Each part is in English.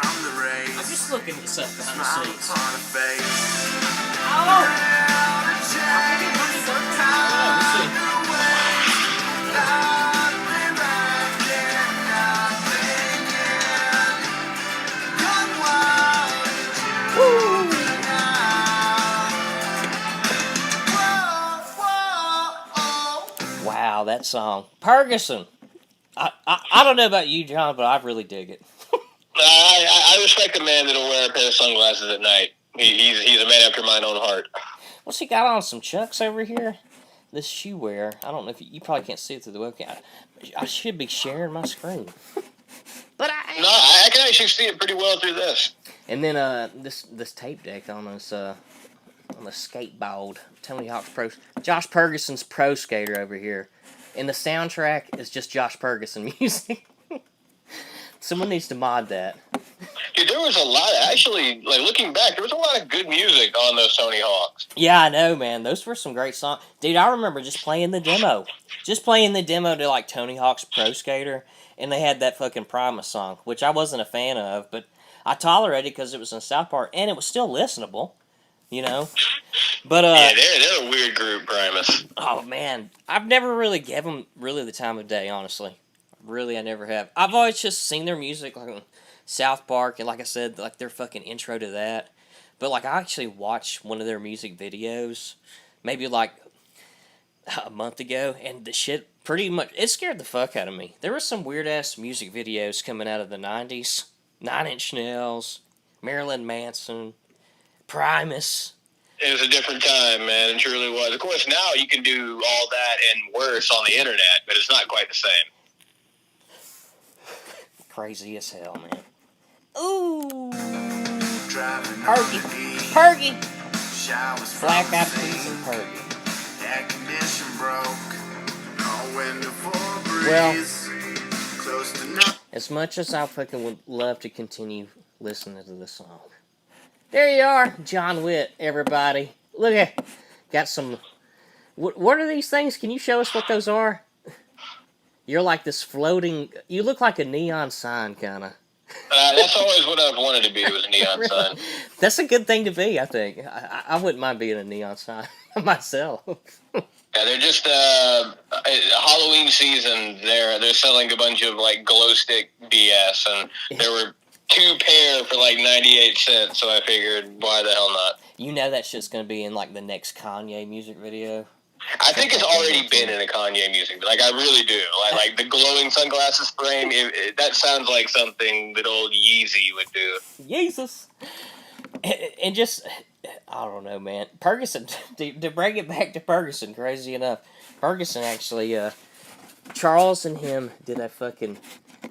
I'm just looking this up behind the scenes. Oh! Let's see. Wow, that song. Ferguson. I don't know about you, John, but I really dig it. I respect a man that'll wear a pair of sunglasses at night. He's a man after mine own heart. What's he got on? Some Chucks over here? This shoe wear. I don't know if you probably can't see it through the webcam. I should be sharing my screen. But I can actually see it pretty well through this. And then this tape deck on this on the skateboard. Tony Hawk's Pro. Josh Ferguson's Pro Skater over here. And the soundtrack is just Josh Ferguson music. Someone needs to mod that. Dude, there was a lot, actually, like, looking back, there was a lot of good music on those Tony Hawks. Yeah, I know, man. Those were some great songs. Dude, I remember just playing the demo. Just playing the demo to, like, Tony Hawk's Pro Skater, and they had that fucking Primus song, which I wasn't a fan of, but I tolerated because it was in South Park, and it was still listenable, you know? But, yeah, they're a weird group, Primus. Oh, man. I've never really given them really the time of day, honestly. Really, I never have. I've always just seen their music, like, on South Park, and like I said, like, their fucking intro to that. But, like, I actually watched one of their music videos, maybe, like, a month ago, and the shit pretty much, it scared the fuck out of me. There were some weird-ass music videos coming out of the 90s. 9 Inch Nails, Marilyn Manson, Primus. It was a different time, man. It truly was. Of course, now you can do all that and worse on the internet, but it's not quite the same. Crazy as hell, man. Ooh. Perky. Perky. Black Eyed Peas and Perky. Well, as much as I fucking would love to continue listening to this song. There you are, John Witt, everybody. Look at, got some, what are these things? Can you show us what those are? You're like this floating, you look like a neon sign, kind of. That's always what I've wanted to be, was a neon really? sign. That's a good thing to be, I think. I wouldn't mind being a neon sign myself. Yeah, they're just, Halloween season, they're selling a bunch of, like, glow stick BS, and there were 2 pair for, like, 98 cents, so I figured, why the hell not? You know that shit's gonna be in, like, the next Kanye music video? I think it's already been in a Kanye music, like, I really do. Like the glowing sunglasses frame, that sounds like something that old Yeezy would do. Jesus! And just, I don't know, man. Ferguson, to bring it back to Ferguson, crazy enough, Ferguson actually, Charles and him did a fucking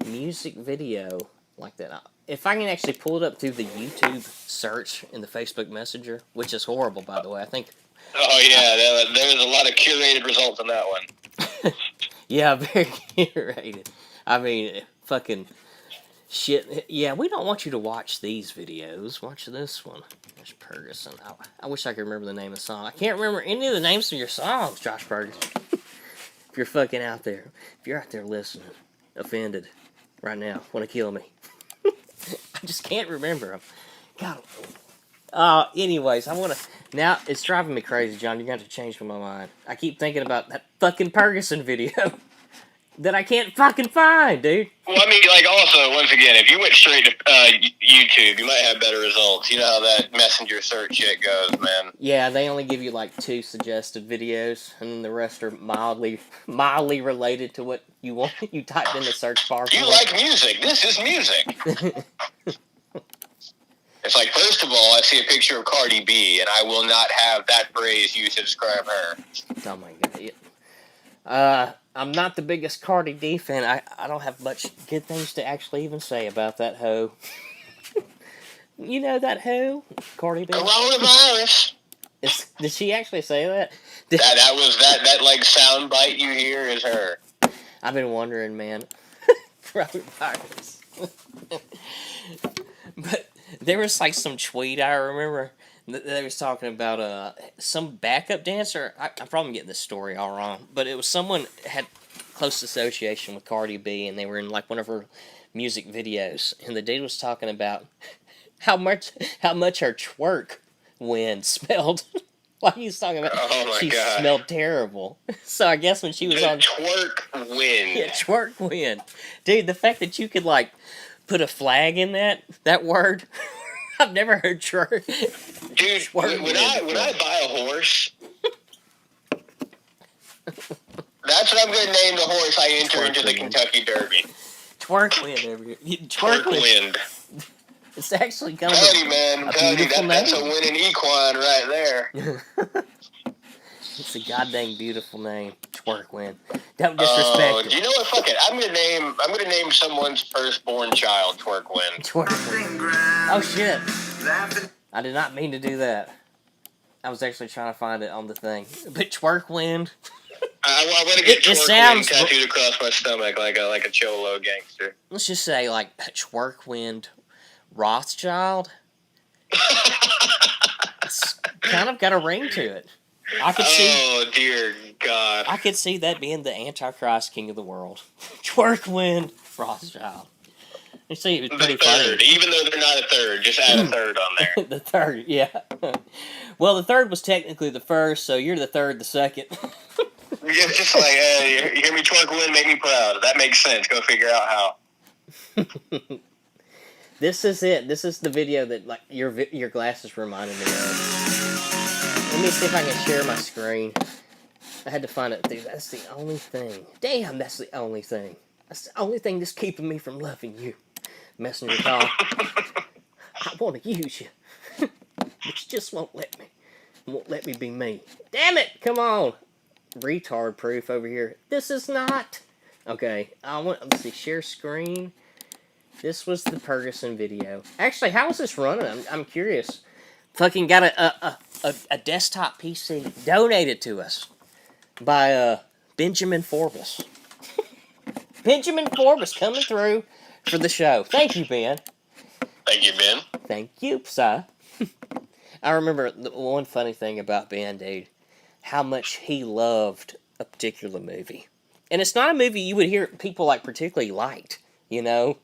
music video like that. If I can actually pull it up through the YouTube search in the Facebook Messenger, which is horrible, by the way, I think. Oh, yeah, there's a lot of curated results on that one. Yeah, very curated. I mean, fucking shit. Yeah, we don't want you to watch these videos. Watch this one. There's Ferguson. I wish I could remember the name of the song. I can't remember any of the names of your songs, Josh Ferguson. If you're fucking out there. If you're out there listening, offended right now, want to kill me. I just can't remember them. God. Anyways, I want to... Now, it's driving me crazy, John. You're going to have to change my mind. I keep thinking about that fucking Ferguson video that I can't fucking find, dude. Well, I mean, like, also, once again, if you went straight to YouTube, you might have better results. You know how that messenger search shit goes, man. Yeah, they only give you, like, 2 suggested videos, and then the rest are mildly related to what you want. You typed in the search bar. You like music. This is music. It's like, first of all, I see a picture of Cardi B, and I will not have that phrase used to describe her. Oh, my God. I'm not the biggest Cardi B fan. I don't have much good things to actually even say about that hoe. You know that hoe? Cardi B? Coronavirus. Did she actually say that? That like sound bite you hear is her. I've been wondering, man. Coronavirus. But there was like some tweet I remember they was talking about some backup dancer. I'm probably getting this story all wrong, but it was someone had close association with Cardi B, and they were in like one of her music videos, and the dude was talking about how much her twerk wind smelled. Like he was talking about, Oh my she God. smelled terrible. So I guess when she was on twerk wind, yeah, twerk wind, dude, the fact that you could like put a flag in that word, I've never heard twerk. Dude, twerk when I buy a horse, that's what I'm going to name the horse I enter Twerk into the wind. Kentucky Derby. Twerk wind, twerk wind. It's actually kind of I'm telling you, that's a winning equine right there. It's a goddamn beautiful name, twerk wind. Don't disrespect it. Do you know what? Fuck it. I'm gonna name someone's firstborn child Twerk Wind. Twerk wind. Oh shit! I did not mean to do that. I was actually trying to find it on the thing. But twerk wind. I want to get twerk wind sounds tattooed across my stomach like a cholo gangster. Let's just say like twerk wind Rothschild. It's kind of got a ring to it. I could see. Oh dear God! I could see that being the Antichrist king of the world. Twerk wind Rothschild. You see, it was pretty third, funny. even though they're not a third, just add a third on there. The third, yeah. Well, the third was technically the first, so you're the third, the second. Yeah, just like, hey, you hear me twerk wind, make me proud. That makes sense. Go figure out how. This is it. This is the video that like your glasses reminded me of. Let me see if I can share my screen. I had to find it. Dude, that's the only thing. Damn, that's the only thing. That's the only thing that's keeping me from loving you. Messenger call. I want to use you. But you just won't let me. Won't let me be me. Damn it! Come on. Retard proof over here. This is not. Okay. Let's see. Share screen. This was the Ferguson video. Actually, how is this running? I'm curious. Fucking got a desktop PC donated to us by Benjamin Forbes. Benjamin Forbes coming through for the show. Thank you, Ben. Thank you, Ben. Thank you, sir. I remember the one funny thing about Ben, dude. How much he loved a particular movie. And it's not a movie you would hear people like particularly liked, you know?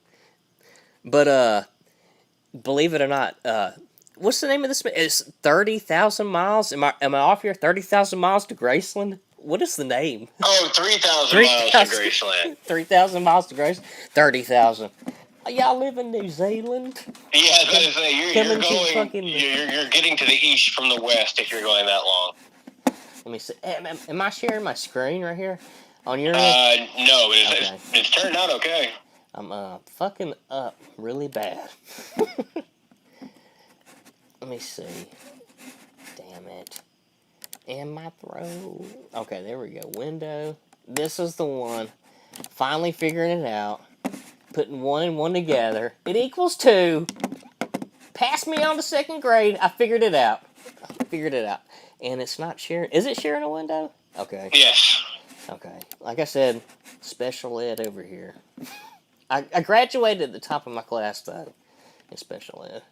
But, believe it or not, what's the name of this? It's 30,000 miles. Am I off here? 30,000 miles to Graceland? What is the name? Oh, 3,000 miles to Graceland. 3,000 miles to Graceland? 30,000. Y'all live in New Zealand? Yeah, I was going to say, you're getting to the east from the west if you're going that long. Let me see. Am I sharing my screen right here? On your end? No, it's turned out okay. I'm fucking up really bad. Let me see. Damn it. And my throat. Okay, there we go. Window. This is the one. Finally figuring it out. Putting 1 and 1 together. It equals 2. Pass me on to 2nd grade. I figured it out. And it's not sharing. Is it sharing a window? Okay. Yes. Okay. Like I said, special ed over here. I graduated at the top of my class, though, in special ed.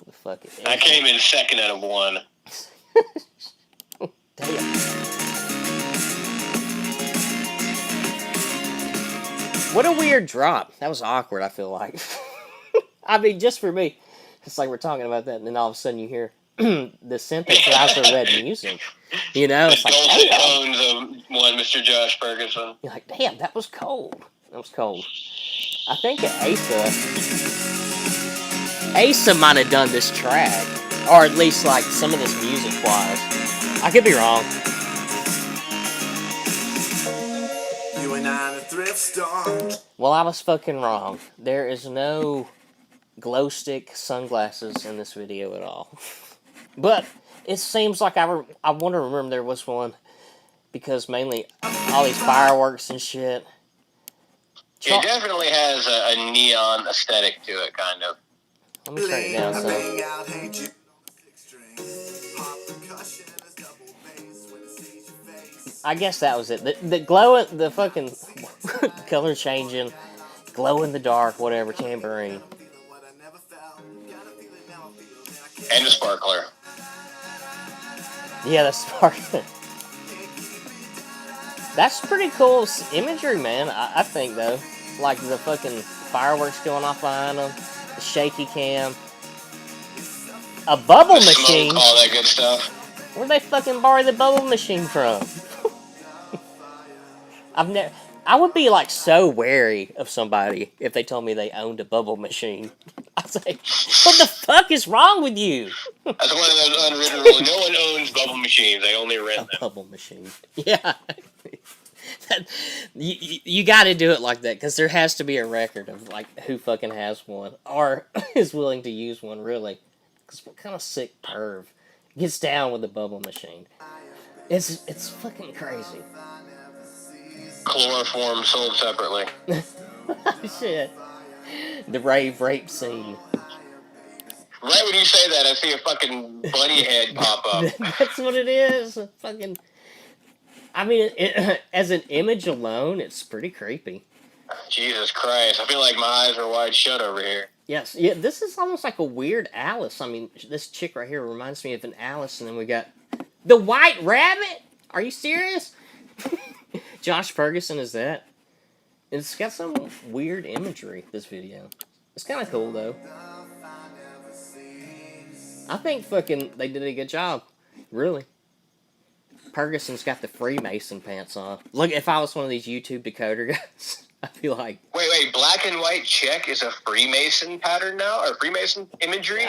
The fuck it. I came in 2nd out of 1. Damn. What a weird drop. That was awkward, I feel like. I mean, just for me. It's like we're talking about that, and then all of a sudden you hear the synthesizer red music. You know, it's like, damn. Tones of one Mr. Josh Ferguson. You're like, damn, that was cold. That was cold. I think Asa might have done this track. Or at least, like, some of this music-wise. I could be wrong. You and I, the thrift store. Well, I was fucking wrong. There is no glow stick sunglasses in this video at all. But it seems like I want to remember there was one. Because mainly all these fireworks and shit. It definitely has a neon aesthetic to it, kind of. Let me turn it down some. I guess that was it. The glow, the fucking color changing, glow in the dark, whatever, tambourine. And the sparkler. Yeah, the sparkler. That's pretty cool imagery, man. I think though, like the fucking fireworks going off behind them, the shaky cam, a bubble The machine. smoke, all that good stuff. Where'd they fucking borrow the bubble machine from? I've never. I would be like so wary of somebody if they told me they owned a bubble machine. I'd say, "What the fuck is wrong with you?" That's one of those unwritten rules. No one owns bubble machines. They only rent A them. bubble machine. Yeah. You got to do it like that because there has to be a record of like who fucking has one or is willing to use one. Really, because what kind of sick perv gets down with the bubble machine? It's fucking crazy. Chloroform sold separately. Shit. The rave rape scene. Right when you say that, I see a fucking bunny head pop up. That's what it is. Fucking. I mean, as an image alone, it's pretty creepy. Jesus Christ. I feel like my eyes are wide shut over here. Yes, yeah. This is almost like a weird Alice. I mean, this chick right here reminds me of an Alice, and then we got the White Rabbit. Are you serious? Josh Ferguson is that? It's got some weird imagery. This video. It's kind of cool though. I think fucking they did a good job. Really. Ferguson's got the Freemason pants on. Look, if I was one of these YouTube decoder guys, I feel like. Wait. Black and white check is a Freemason pattern now? Or Freemason imagery?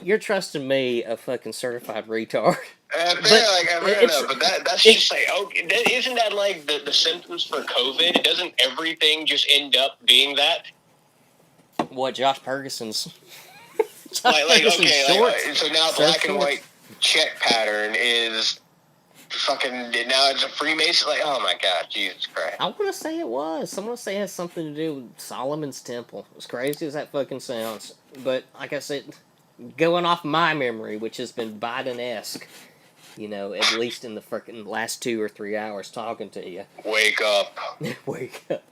You're trusting me, a fucking certified retard. Fair enough, but that's just like, isn't that like the symptoms for COVID? Doesn't everything just end up being that? What, Josh Ferguson's? So now black and white check pattern is fucking, now it's a Freemason, like, oh my god, Jesus Christ. I want to say it was. I want to say it has something to do with Solomon's Temple. As crazy as that fucking sounds. But, like I said, going off my memory, which has been Biden-esque, you know, at least in the freaking last 2 or 3 hours talking to you. Wake up. Wake up.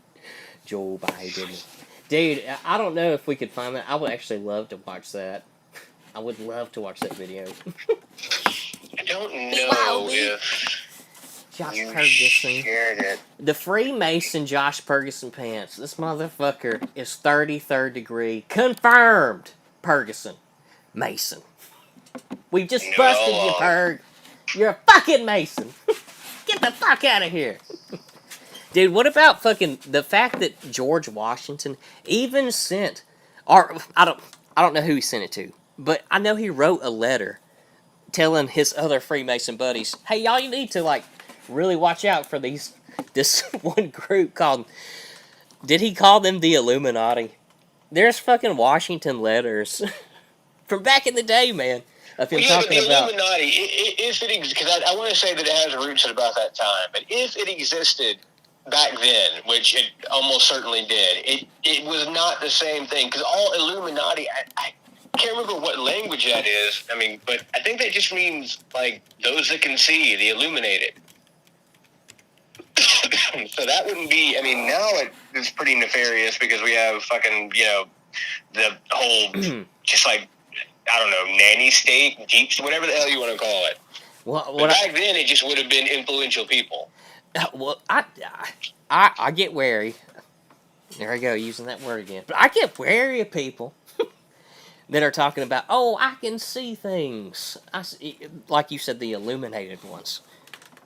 Joe Biden. Dude, I don't know if we could find that. I would actually love to watch that. I would love to watch that video. I don't know if Josh you Ferguson shared it. The Freemason Josh Ferguson pants. This motherfucker is 33rd degree. Confirmed. Ferguson. Mason. We've just busted you, Ferg. You're a fucking Mason. Get the fuck out of here. Dude, what about fucking the fact that George Washington even sent, or I don't know who he sent it to, but I know he wrote a letter telling his other Freemason buddies, hey, y'all, you need to like really watch out for this one group called, did he call them the Illuminati? There's fucking Washington letters from back in the day, man. Of him talking the about Illuminati, if it because I want to say that it has roots at about that time, but if it existed back then, which it almost certainly did, it was not the same thing, because all Illuminati, I can't remember what language that is, I mean, but I think that just means, like, those that can see, the illuminated. So that wouldn't be, I mean, now it's pretty nefarious, because we have fucking, you know, the whole, just like, I don't know, nanny state, deeps, whatever the hell you want to call it. Well, but back then, it just would have been influential people. Well, I get wary. There I go, using that word again. But I get wary of people that are talking about, oh, I can see things. I see, like you said, the illuminated ones.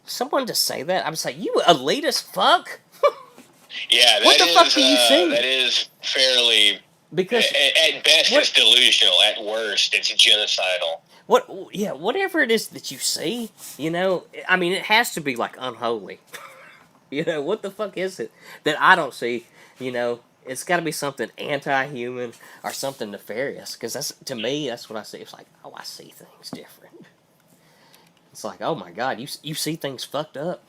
Someone to say that, I would say, you elitist fuck. Yeah, what the fuck do you see? That is fairly, because at best it's delusional. At worst, it's genocidal. Whatever it is that you see, you know, I mean, it has to be, like, unholy. You know, what the fuck is it that I don't see, you know? It's got to be something anti-human or something nefarious, because that's, to me, that's what I see. It's like, oh, I see things different. It's like, oh my god, you see things fucked up.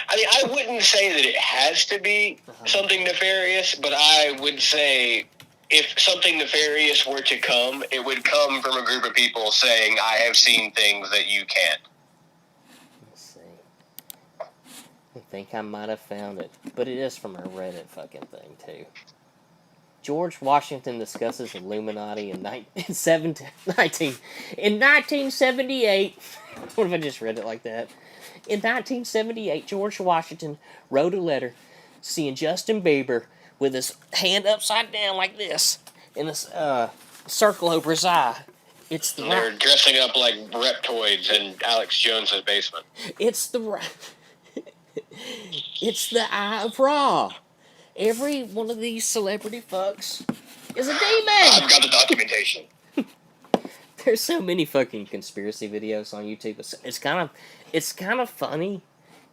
I mean, I wouldn't say that it has to be something nefarious, but I would say, if something nefarious were to come, it would come from a group of people saying, I have seen things that you can't. Let's see. I think I might have found it. But it is from a Reddit fucking thing, too. George Washington discusses Illuminati in 1978. What if I just read it like that? In 1978, George Washington wrote a letter seeing Justin Bieber with his hand upside down like this and this circle over his eye. It's the They're dressing up like reptoids in Alex Jones's basement. It's the it's the Eye of Ra. Every one of these celebrity fucks is a demon. I've got the documentation. There's so many fucking conspiracy videos on YouTube. It's kind of funny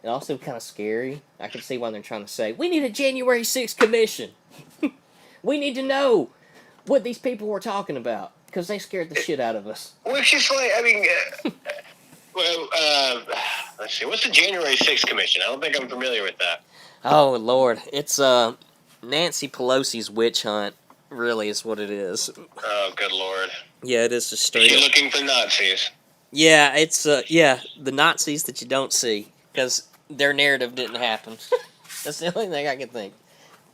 and also kind of scary. I can see why they're trying to say we need a January 6th commission. We need to know what these people were talking about because they scared the shit out of us. Well, it's just like, I mean, let's see. What's the January 6th commission? I don't think I'm familiar with that. Oh Lord, it's Nancy Pelosi's witch hunt. Really, is what it is. Oh, good Lord. Yeah, it is just straight. You're looking for Nazis. Yeah, it's the Nazis that you don't see because their narrative didn't happen. That's the only thing I can think.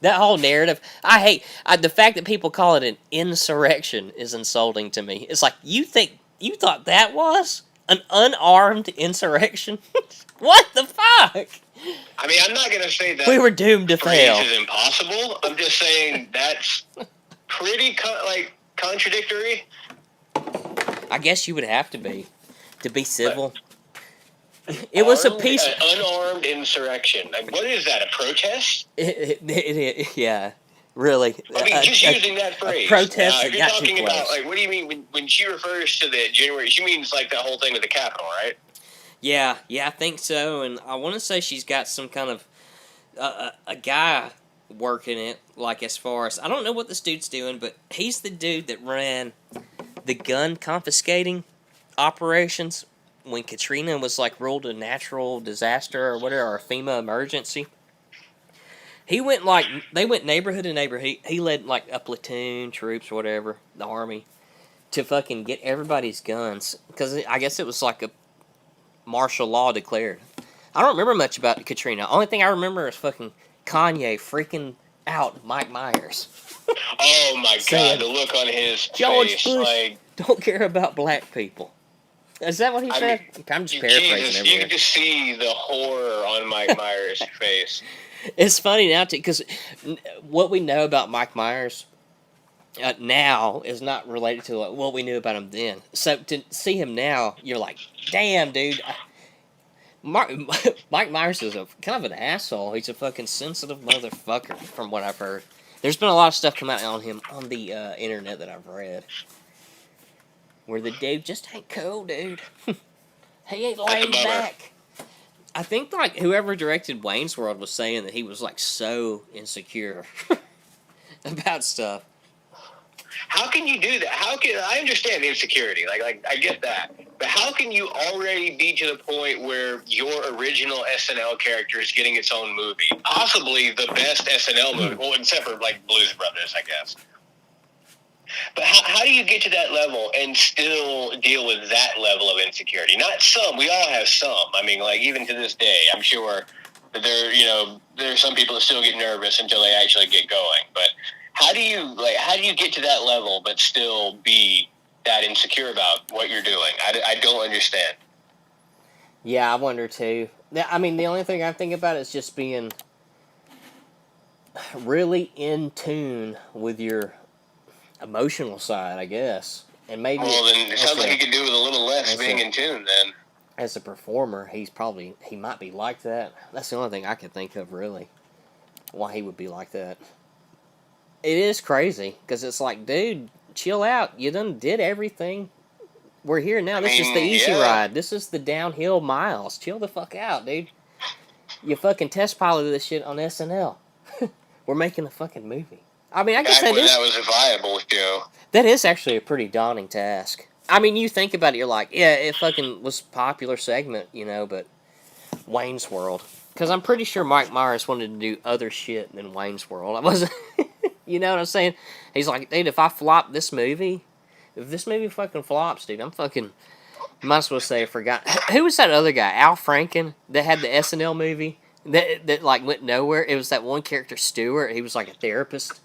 That whole narrative, I hate the fact that people call it an insurrection is insulting to me. It's like you thought that was an unarmed insurrection? What the fuck? I mean, I'm not gonna say that we were doomed to fail. Is impossible. I'm just saying that's pretty contradictory. I guess you would have to be civil. It was a peaceful, unarmed insurrection. Like, what is that? A protest? Yeah, really. I mean, just using that phrase. A protest. If you're talking about, like, what do you mean when she refers to the January? She means like that whole thing with the Capitol, right? Yeah, I think so. And I want to say she's got some kind of a guy working it. Like as far as I don't know what this dude's doing, but he's the dude that ran the gun confiscating operations when Katrina was like ruled a natural disaster or whatever, or a FEMA emergency. They went neighborhood to neighborhood. He led like a platoon, troops, whatever, the army, to fucking get everybody's guns. Because I guess it was like a martial law declared. I don't remember much about Katrina. Only thing I remember is fucking Kanye freaking out Mike Myers. Oh my God, the look on his George face. Bush like, don't care about black people. Is that what he said? I'm just paraphrasing Jesus, everywhere. you can just see the horror on Mike Myers' face. It's funny now, too, because what we know about Mike Myers now is not related to what we knew about him then. So to see him now, you're like, damn, dude. Mike Myers is kind of an asshole. He's a fucking sensitive motherfucker, from what I've heard. There's been a lot of stuff come out on him on the internet that I've read. Where the dude just ain't cool, dude. He ain't laid back. I think like whoever directed Wayne's World was saying that he was like so insecure about stuff. How can you do that? I understand insecurity, like I get that, but how can you already be to the point where your original SNL character is getting its own movie, possibly the best SNL movie, well, except for like Blues Brothers, I guess. But how do you get to that level and still deal with that level of insecurity? Not some. We all have some. I mean, like, even to this day, I'm sure that there are some people that still get nervous until they actually get going. But how do you get to that level but still be that insecure about what you're doing? I don't understand. Yeah, I wonder, too. I mean, the only thing I think about is just being really in tune with your emotional side, I guess. And maybe well, then it sounds like he could do with a little less being in tune then. As a performer, he might be like that. That's the only thing I can think of, really. Why he would be like that. It is crazy, because it's like, dude, chill out. You done did everything. We're here now. This is the easy ride. This is the downhill miles. Chill the fuck out, dude. You fucking test piloted this shit on SNL. We're making a fucking movie. I mean, I guess that was a viable show. That is actually a pretty daunting task. I mean, you think about it, you're like, yeah, it fucking was a popular segment, but Wayne's World. Because I'm pretty sure Mike Myers wanted to do other shit than Wayne's World. I wasn't, you know what I'm saying? He's like, dude, if I flop this movie, if this movie fucking flops, dude, I'm fucking, might as well say I forgot. Who was that other guy, Al Franken, that had the SNL movie that like went nowhere? It was that one character, Stewart. He was like a therapist.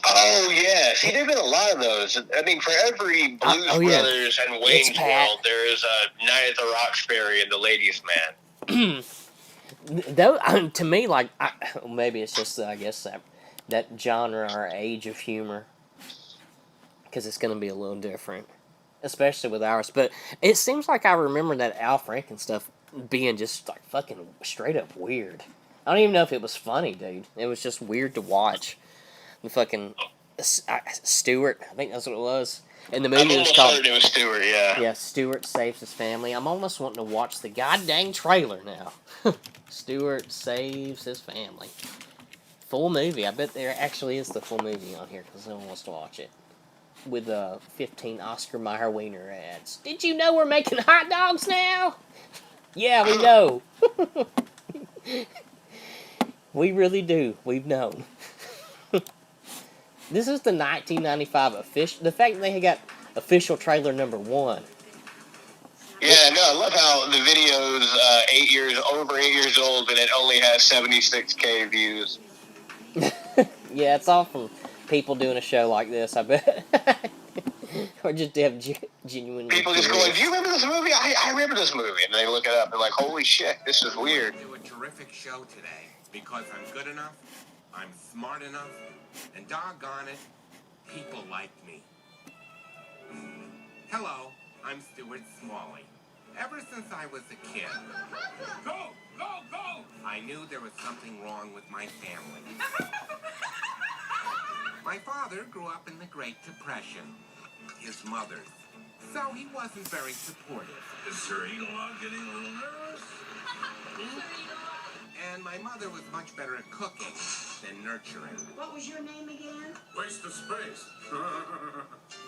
Oh, yeah. See, there have been a lot of those. I mean, for every Blues Brothers and Wayne's World, there is a Night at the Roxbury and the Ladies' Man. though, to me, like, maybe it's just, I guess, that genre or age of humor, because it's going to be a little different, especially with ours. But it seems like I remember that Al Franken stuff being just, like, fucking straight up weird. I don't even know if it was funny, dude. It was just weird to watch. The fucking Stewart, I think that's what it was. And the movie was called. It was Stewart, yeah. Yeah, Stewart Saves His Family. I'm almost wanting to watch the goddamn trailer now. Stewart Saves His Family. Full movie. I bet there actually is the full movie on here because no one wants to watch it. With 15 Oscar Mayer Wiener ads. Did you know we're making hot dogs now? Yeah, we know. We really do. We've known. This is the 1995 official. The fact that they got official trailer number 1. Yeah, no, I love how the video's over 8 years old, and it only has 76K views. Yeah, it's all from people doing a show like this, I bet. Or just to have genuine people just going, do you remember this movie? I remember this movie. And they look it up and like, holy shit, this is weird. I'm going to do a terrific show today because I'm good enough, I'm smart enough, and doggone it, people like me. Hello, I'm Stuart Smalley. Ever since I was a kid, go, I knew there was something wrong with my family. My father grew up in the Great Depression. His mother's. So he wasn't very supportive. Is Sir Eagle-Eye getting a little nervous? And my mother was much better at cooking than nurturing. What was your name again? Waste of space.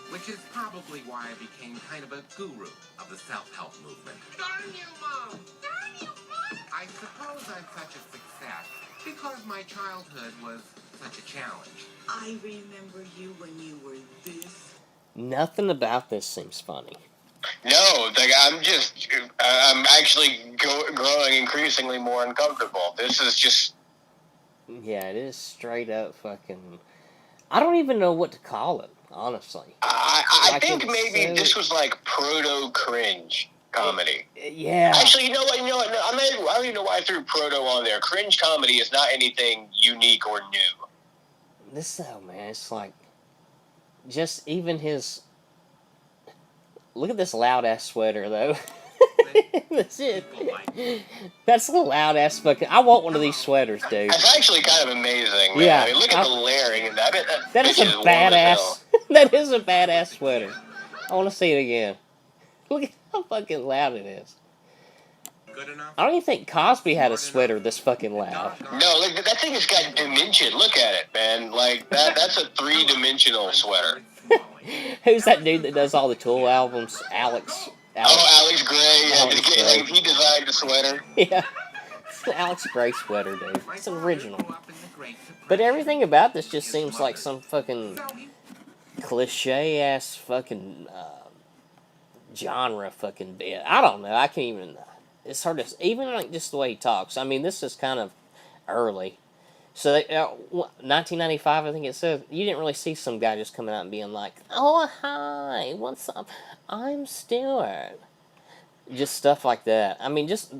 Which is probably why I became kind of a guru of the self-help movement. Darn you, Mom! Darn you, Mom! I suppose I'm such a success because my childhood was such a challenge. I remember you when you were this. Nothing about this seems funny. No, like I'm actually growing increasingly more uncomfortable. This is just... Yeah, it is straight up fucking... I don't even know what to call it, honestly. I think maybe this was like proto-cringe comedy. Yeah. Actually, you know what? No, I don't even know why I threw proto on there. Cringe comedy is not anything unique or new. This, though, man, it's like... Just even his... Look at this loud-ass sweater, though. That's it. That's a loud-ass fucking... I want one of these sweaters, dude. That's actually kind of amazing, man. Yeah. I mean, look at the layering in that. That is a badass... That is a badass sweater. I want to see it again. Look at how fucking loud it is. Good enough. I don't even think Cosby had a sweater this fucking loud. No, look, that thing has got dimension. Look at it, man. Like, that's a 3-dimensional sweater. Who's that dude that does all the Tool albums? Alex Alex Gray. Alex Gray. He designed the sweater. Yeah. It's an Alex Gray sweater, dude. It's an original. But everything about this just seems like some fucking cliche-ass fucking genre fucking bit. I don't know. I can't even... It's hard to... Even like just the way he talks. I mean, this is kind of early. So, 1995, I think it said, you didn't really see some guy just coming out and being like, oh, hi, what's up? I'm Stuart. Just stuff like that. I mean, just...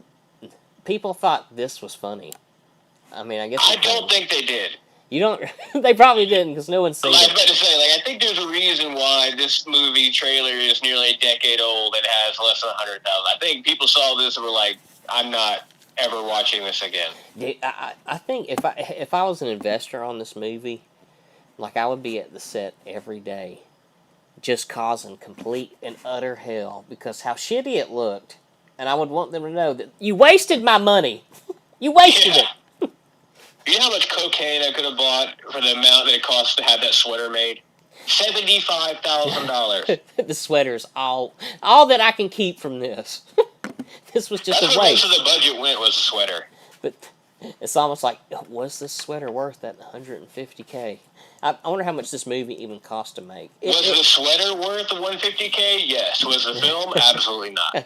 People thought this was funny. I mean, I guess... I don't think they did. You don't... They probably didn't, because no one's seen I was it. about to say, like, I think there's a reason why this movie trailer is nearly a decade old and has less than 100,000. I think people saw this and were like, I'm not ever watching this again. Yeah, I think if I was an investor on this movie, like, I would be at the set every day, just causing complete and utter hell, because how shitty it looked, and I would want them to know that you wasted my money. You wasted it. You know how much cocaine I could have bought for the amount that it costs to have that sweater made? $75,000. The sweater's all that I can keep from this. This was just That's a where waste. most of the budget went, was the sweater. But it's almost like, was this sweater worth that $150K? I wonder how much this movie even cost to make. Was the sweater worth the $150K? Yes. Was the film? Absolutely not.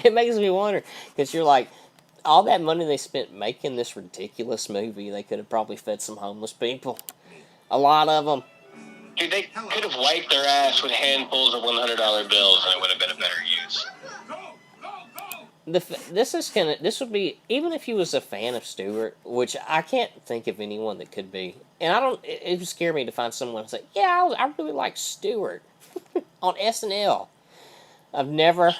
It makes me wonder, because you're like, all that money they spent making this ridiculous movie, they could have probably fed some homeless people. A lot of them. Dude, they could have wiped their ass with handfuls of $100 bills and it would have been a better use. This would be, even if he was a fan of Stewart, which I can't think of anyone that could be. And I don't. It would scare me to find someone say, "Yeah, I really like Stewart on SNL." I've never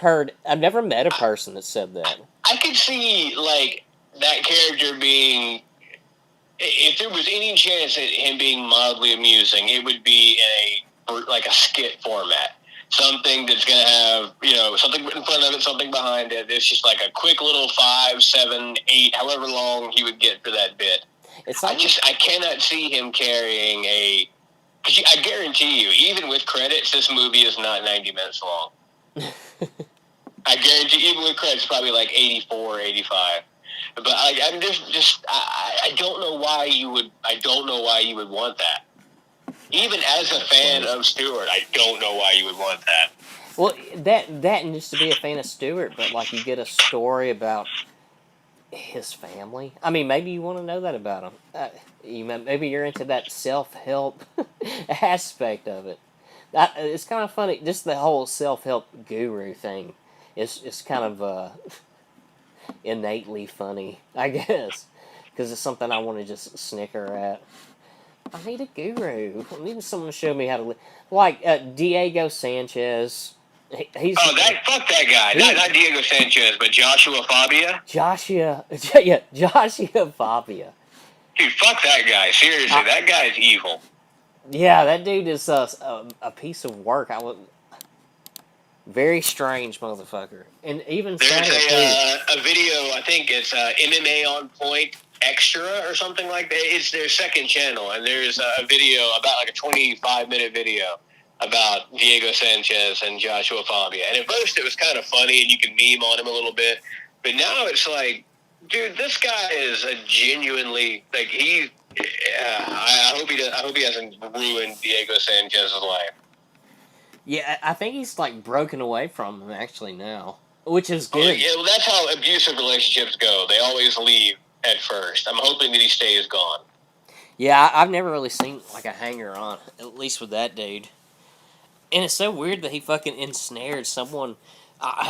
met a person that said that. I could see like that character being, if there was any chance at him being mildly amusing, it would be in a skit format. Something that's going to have, something in front of it, something behind it. It's just like a quick little 5, 7, 8, however long he would get for that bit. I cannot see him carrying because I guarantee you, even with credits, this movie is not 90 minutes long. I guarantee, even with credits, probably like 84, 85. But I'm I don't know why you would. I don't know why you would want that. Even as a fan of Stewart, I don't know why you would want that. Well, that and just to be a fan of Stewart, but like you get a story about his family. I mean, maybe you want to know that about him. Maybe you're into that self-help aspect of it. It's kind of funny. Just the whole self-help guru thing is kind of innately funny, I guess, because it's something I want to just snicker at. I need a guru. I need someone to show me how to live. Like Diego Sanchez. Fuck that guy. Not Diego Sanchez, but Joshua Fabia. Joshua Fabia. Dude, fuck that guy. Seriously, that guy is evil. Yeah, that dude is a piece of work. Very strange motherfucker. And even there's a video, I think it's MMA on Point Extra or something like that. It's their second channel, and there's a video about like a 25-minute video about Diego Sanchez and Joshua Fabia. And at first it was kind of funny, and you can meme on him a little bit. But now it's like, dude, this guy is a genuinely like I hope he hasn't ruined Diego Sanchez's life. Yeah, I think he's like broken away from him actually now, which is good. Oh, yeah, well, that's how abusive relationships go. They always leave at first. I'm hoping that he stays gone. Yeah, I've never really seen like a hanger on, at least with that dude. And it's so weird that he fucking ensnared someone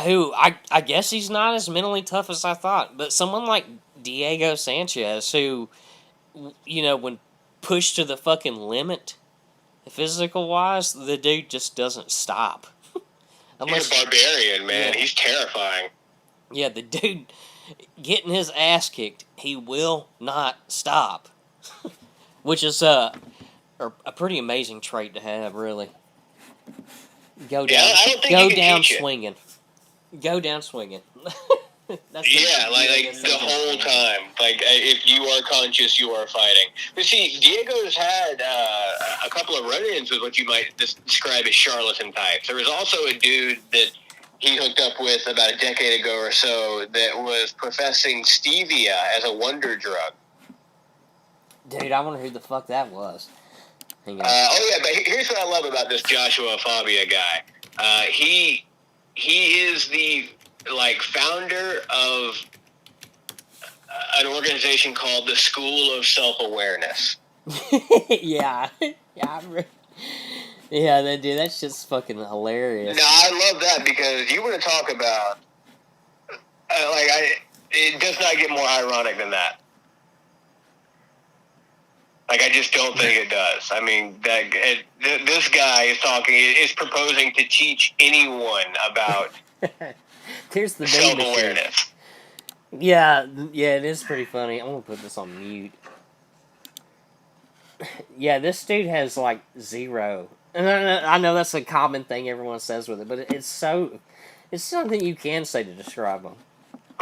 who I guess he's not as mentally tough as I thought, but someone like Diego Sanchez, who, when pushed to the fucking limit, physical wise, the dude just doesn't stop. He's a barbarian, man. Yeah. He's terrifying. Yeah, the dude getting his ass kicked, he will not stop. Which is a pretty amazing trait to have, really. Go down swinging. Go down swinging. Like the whole time. Like, if you are conscious, you are fighting. But see, Diego's had a couple of run-ins with what you might describe as charlatan types. There was also a dude that he hooked up with about a decade ago or so that was professing stevia as a wonder drug. Dude, I wonder who the fuck that was. But here's what I love about this Joshua Fabia guy. He is the founder of an organization called the School of Self-Awareness. Yeah, that's just fucking hilarious. No, I love that because you want to talk about it does not get more ironic than that. Like, I just don't think it does. I mean, this guy is proposing to teach anyone about Here's the self-awareness. Yeah, it is pretty funny. I'm gonna put this on mute. Yeah, this dude has like 0. And I know that's a common thing everyone says with it, but it's something you can say to describe him.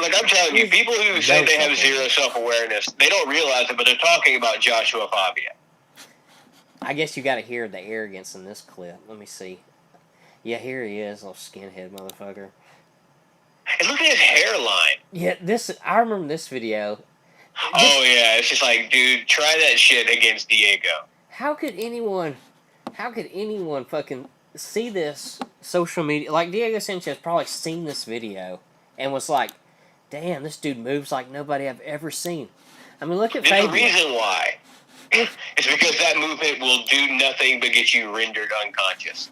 Like, I'm telling you, people who say they have 0 self-awareness, they don't realize it, but they're talking about Joshua Fabia. I guess you gotta hear the arrogance in this clip. Let me see. Yeah, here he is, little skinhead motherfucker. And look at his hairline. Yeah, I remember this video. Yeah, it's just like, dude, try that shit against Diego. How could anyone fucking see this social media? Like, Diego Sanchez probably seen this video and was like, damn, this dude moves like nobody I've ever seen. I mean, look at Fabia. There's a reason why. It's because that movement will do nothing but get you rendered unconscious.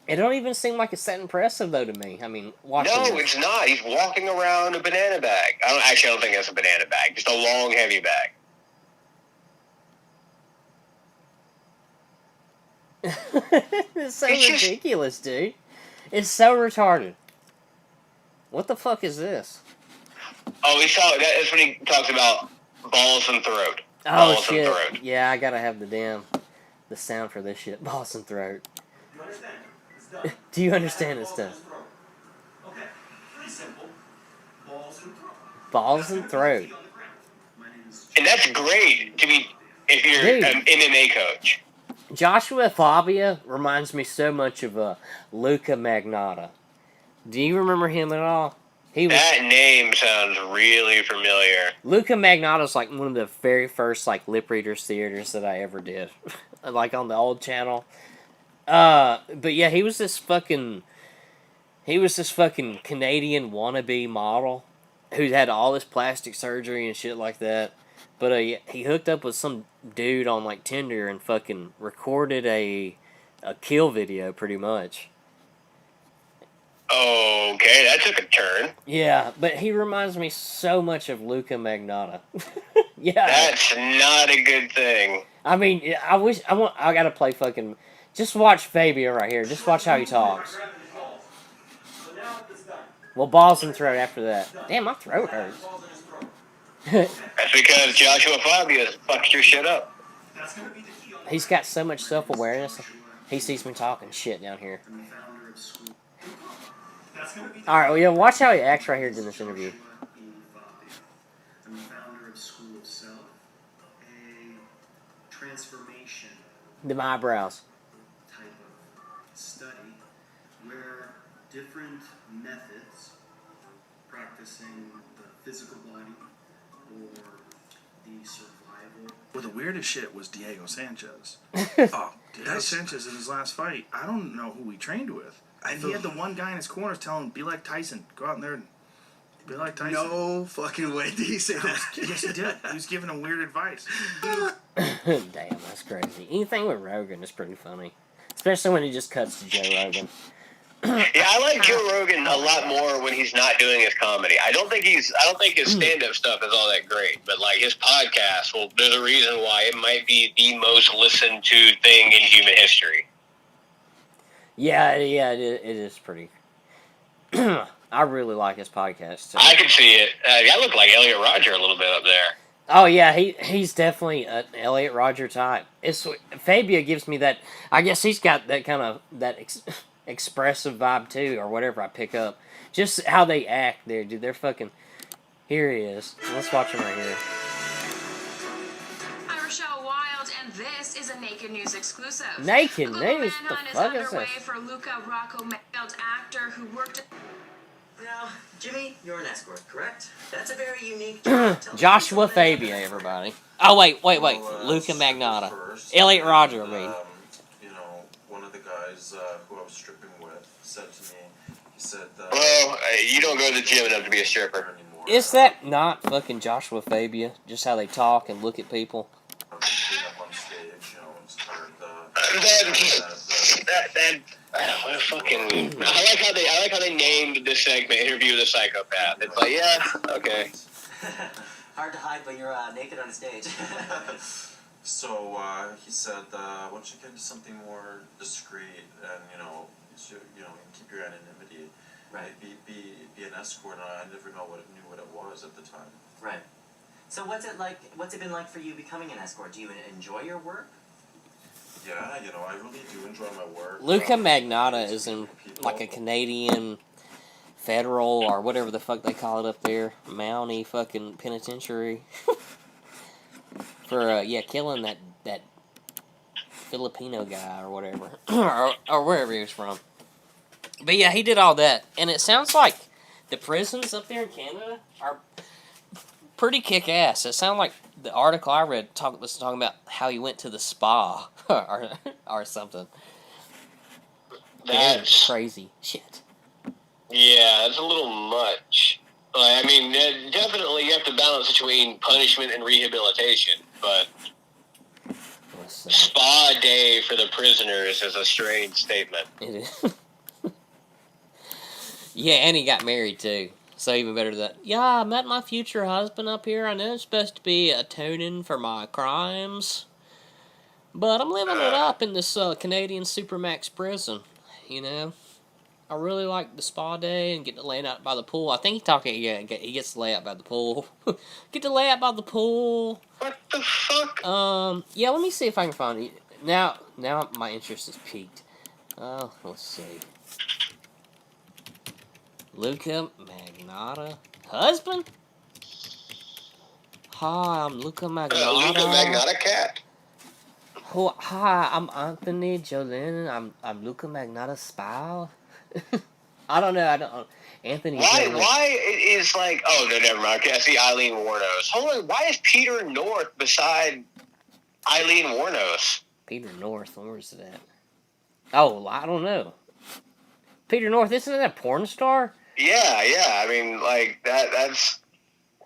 It don't even seem like it's that impressive though to me. I mean, watching No, this. it's not. He's walking around a banana bag. I don't think that's a banana bag. Just a long, heavy bag. It's so It's just- ridiculous, dude. It's so retarded. What the fuck is this? Oh, that's when he talks about balls and throat. Oh Balls shit! and throat. Yeah, I gotta have the sound for this shit. Balls and throat. You understand? It's done. Do you understand this stuff? Okay, pretty simple. Balls and throat. Balls and throat. And that's great to be if you're Dude. an MMA coach. Joshua Fabia reminds me so much of Luka Magnotta. Do you remember him at all? He was That name sounds really familiar. Luka Magnotta's like one of the very first like lip readers theaters that I ever did, like on the old channel. But yeah, he was this fucking Canadian wannabe model who had all this plastic surgery and shit like that. But he hooked up with some dude on like Tinder and fucking recorded a kill video pretty much. Okay, that took a turn. Yeah, but he reminds me so much of Luka Magnotta. Yeah. That's not a good thing. I mean, I gotta play fucking. Just watch Fabia right here. Just watch how he talks. Well, balls and throat after that. Damn, my throat hurts. That's because Joshua Fabia fucked your shit up. He's got so much self-awareness. He sees me talking shit down here. Alright, well, yeah, watch how he acts right here in this interview. I'm the founder of School of Self, a transformation The eyebrows. type of study where different methods, practicing the physical body or the survival. Well, the weirdest shit was Diego Sanchez. Oh, Diego Sanchez in his last fight, I don't know who he trained with. And he had the one guy in his corners telling him, be like Tyson. Go out in there and be like Tyson. No fucking way did he say that. Yes, he did. He was giving him weird advice. Damn, that's crazy. Anything with Rogan is pretty funny. Especially when he just cuts to Joe Rogan. Yeah, I like Joe Rogan a lot more when he's not doing his comedy. I don't think his stand-up stuff is all that great, but like his podcast, well, there's a reason why it might be the most listened to thing in human history. Yeah, it is pretty. I really like his podcast too. I can see it. I look like Elliot Rodger a little bit up there. Oh yeah, he's definitely an Elliot Rodger type. Fabia gives me that. I guess he's got that kind of expressive vibe too, or whatever I pick up. Just how they act there, dude. They're fucking. Here he is. Let's watch him right here. I'm Rochelle Wild, and this is a Naked News exclusive. Naked the News? The The is fuck is underway this? for Luka Magnotta, actor who worked. Now, Jimmy, you're an escort, correct? That's a very unique job. Tell me Joshua something. Fabia, everybody. Oh wait, Luka Magnotta. Elliot Rodger, I mean. You know, one of the guys who I was stripping with said to me, he said, Well, you don't go to the gym enough to be a stripper. anymore. Is that not fucking Joshua Fabia? Just how they talk and look at people. Being up on stage, you know, and started What a fucking. I like how they named this segment "Interview with a Psychopath." It's like, yeah, okay. Hard to hide when you're naked on a stage. So he said, "Why don't you get into something more discreet and keep your anonymity? Right. Be an escort." And I never knew what it was at the time. Right. So what's it like? What's it been like for you becoming an escort? Do you enjoy your work? Yeah, I really do enjoy my work. Luka Magnotta is in like a Canadian federal or whatever the fuck they call it up there, Mountie fucking penitentiary for killing that Filipino guy or whatever or wherever he was from. But yeah, he did all that, and it sounds like the prisons up there in Canada are pretty kick ass. It sounded like the article I read was talking about how he went to the spa or something. That's crazy shit. Yeah, that's a little much. I mean, definitely you have to balance between punishment and rehabilitation, but Spa day for the prisoners is a strange statement. It is. Yeah, and he got married too. So even better than that. Yeah, I met my future husband up here. I know it's supposed to be atoning for my crimes. But I'm living it up in this Canadian Supermax prison, you know. I really like the spa day and get to lay out by the pool. I think he gets to lay out by the pool. Get to lay out by the pool. What the fuck? Yeah, let me see if I can find it. Now my interest is piqued. Oh, let's see. Luka Magnotta. Husband? Hi, I'm Luka Magnotta. Luka Magnotta cat. Oh, hi, I'm Anthony Jolin. I'm Luka Magnotta's spouse. I don't know. Anthony. Why is like? Oh, no, never mind. Okay, I see Eileen Warnos. Hold on. Why is Peter North beside Eileen Warnos? Peter North. Where's it at? Oh, I don't know. Peter North, isn't that a porn star? Yeah. I mean, like that's.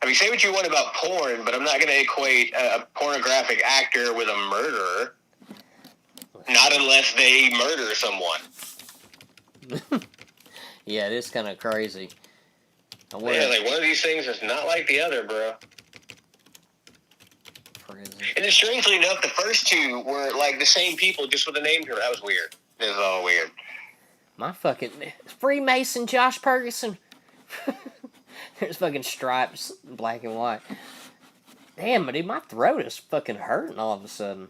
I mean, say what you want about porn, but I'm not going to equate a pornographic actor with a murderer. Not unless they murder someone. Yeah, it is kind of crazy. Yeah, like one of these things is not like the other, bro. Crazy. And then strangely enough, the first two were like the same people, just with a name to it. That was weird. It was all weird. My fucking Freemason Josh Ferguson. There's fucking stripes, black and white. Damn, dude, my throat is fucking hurting all of a sudden.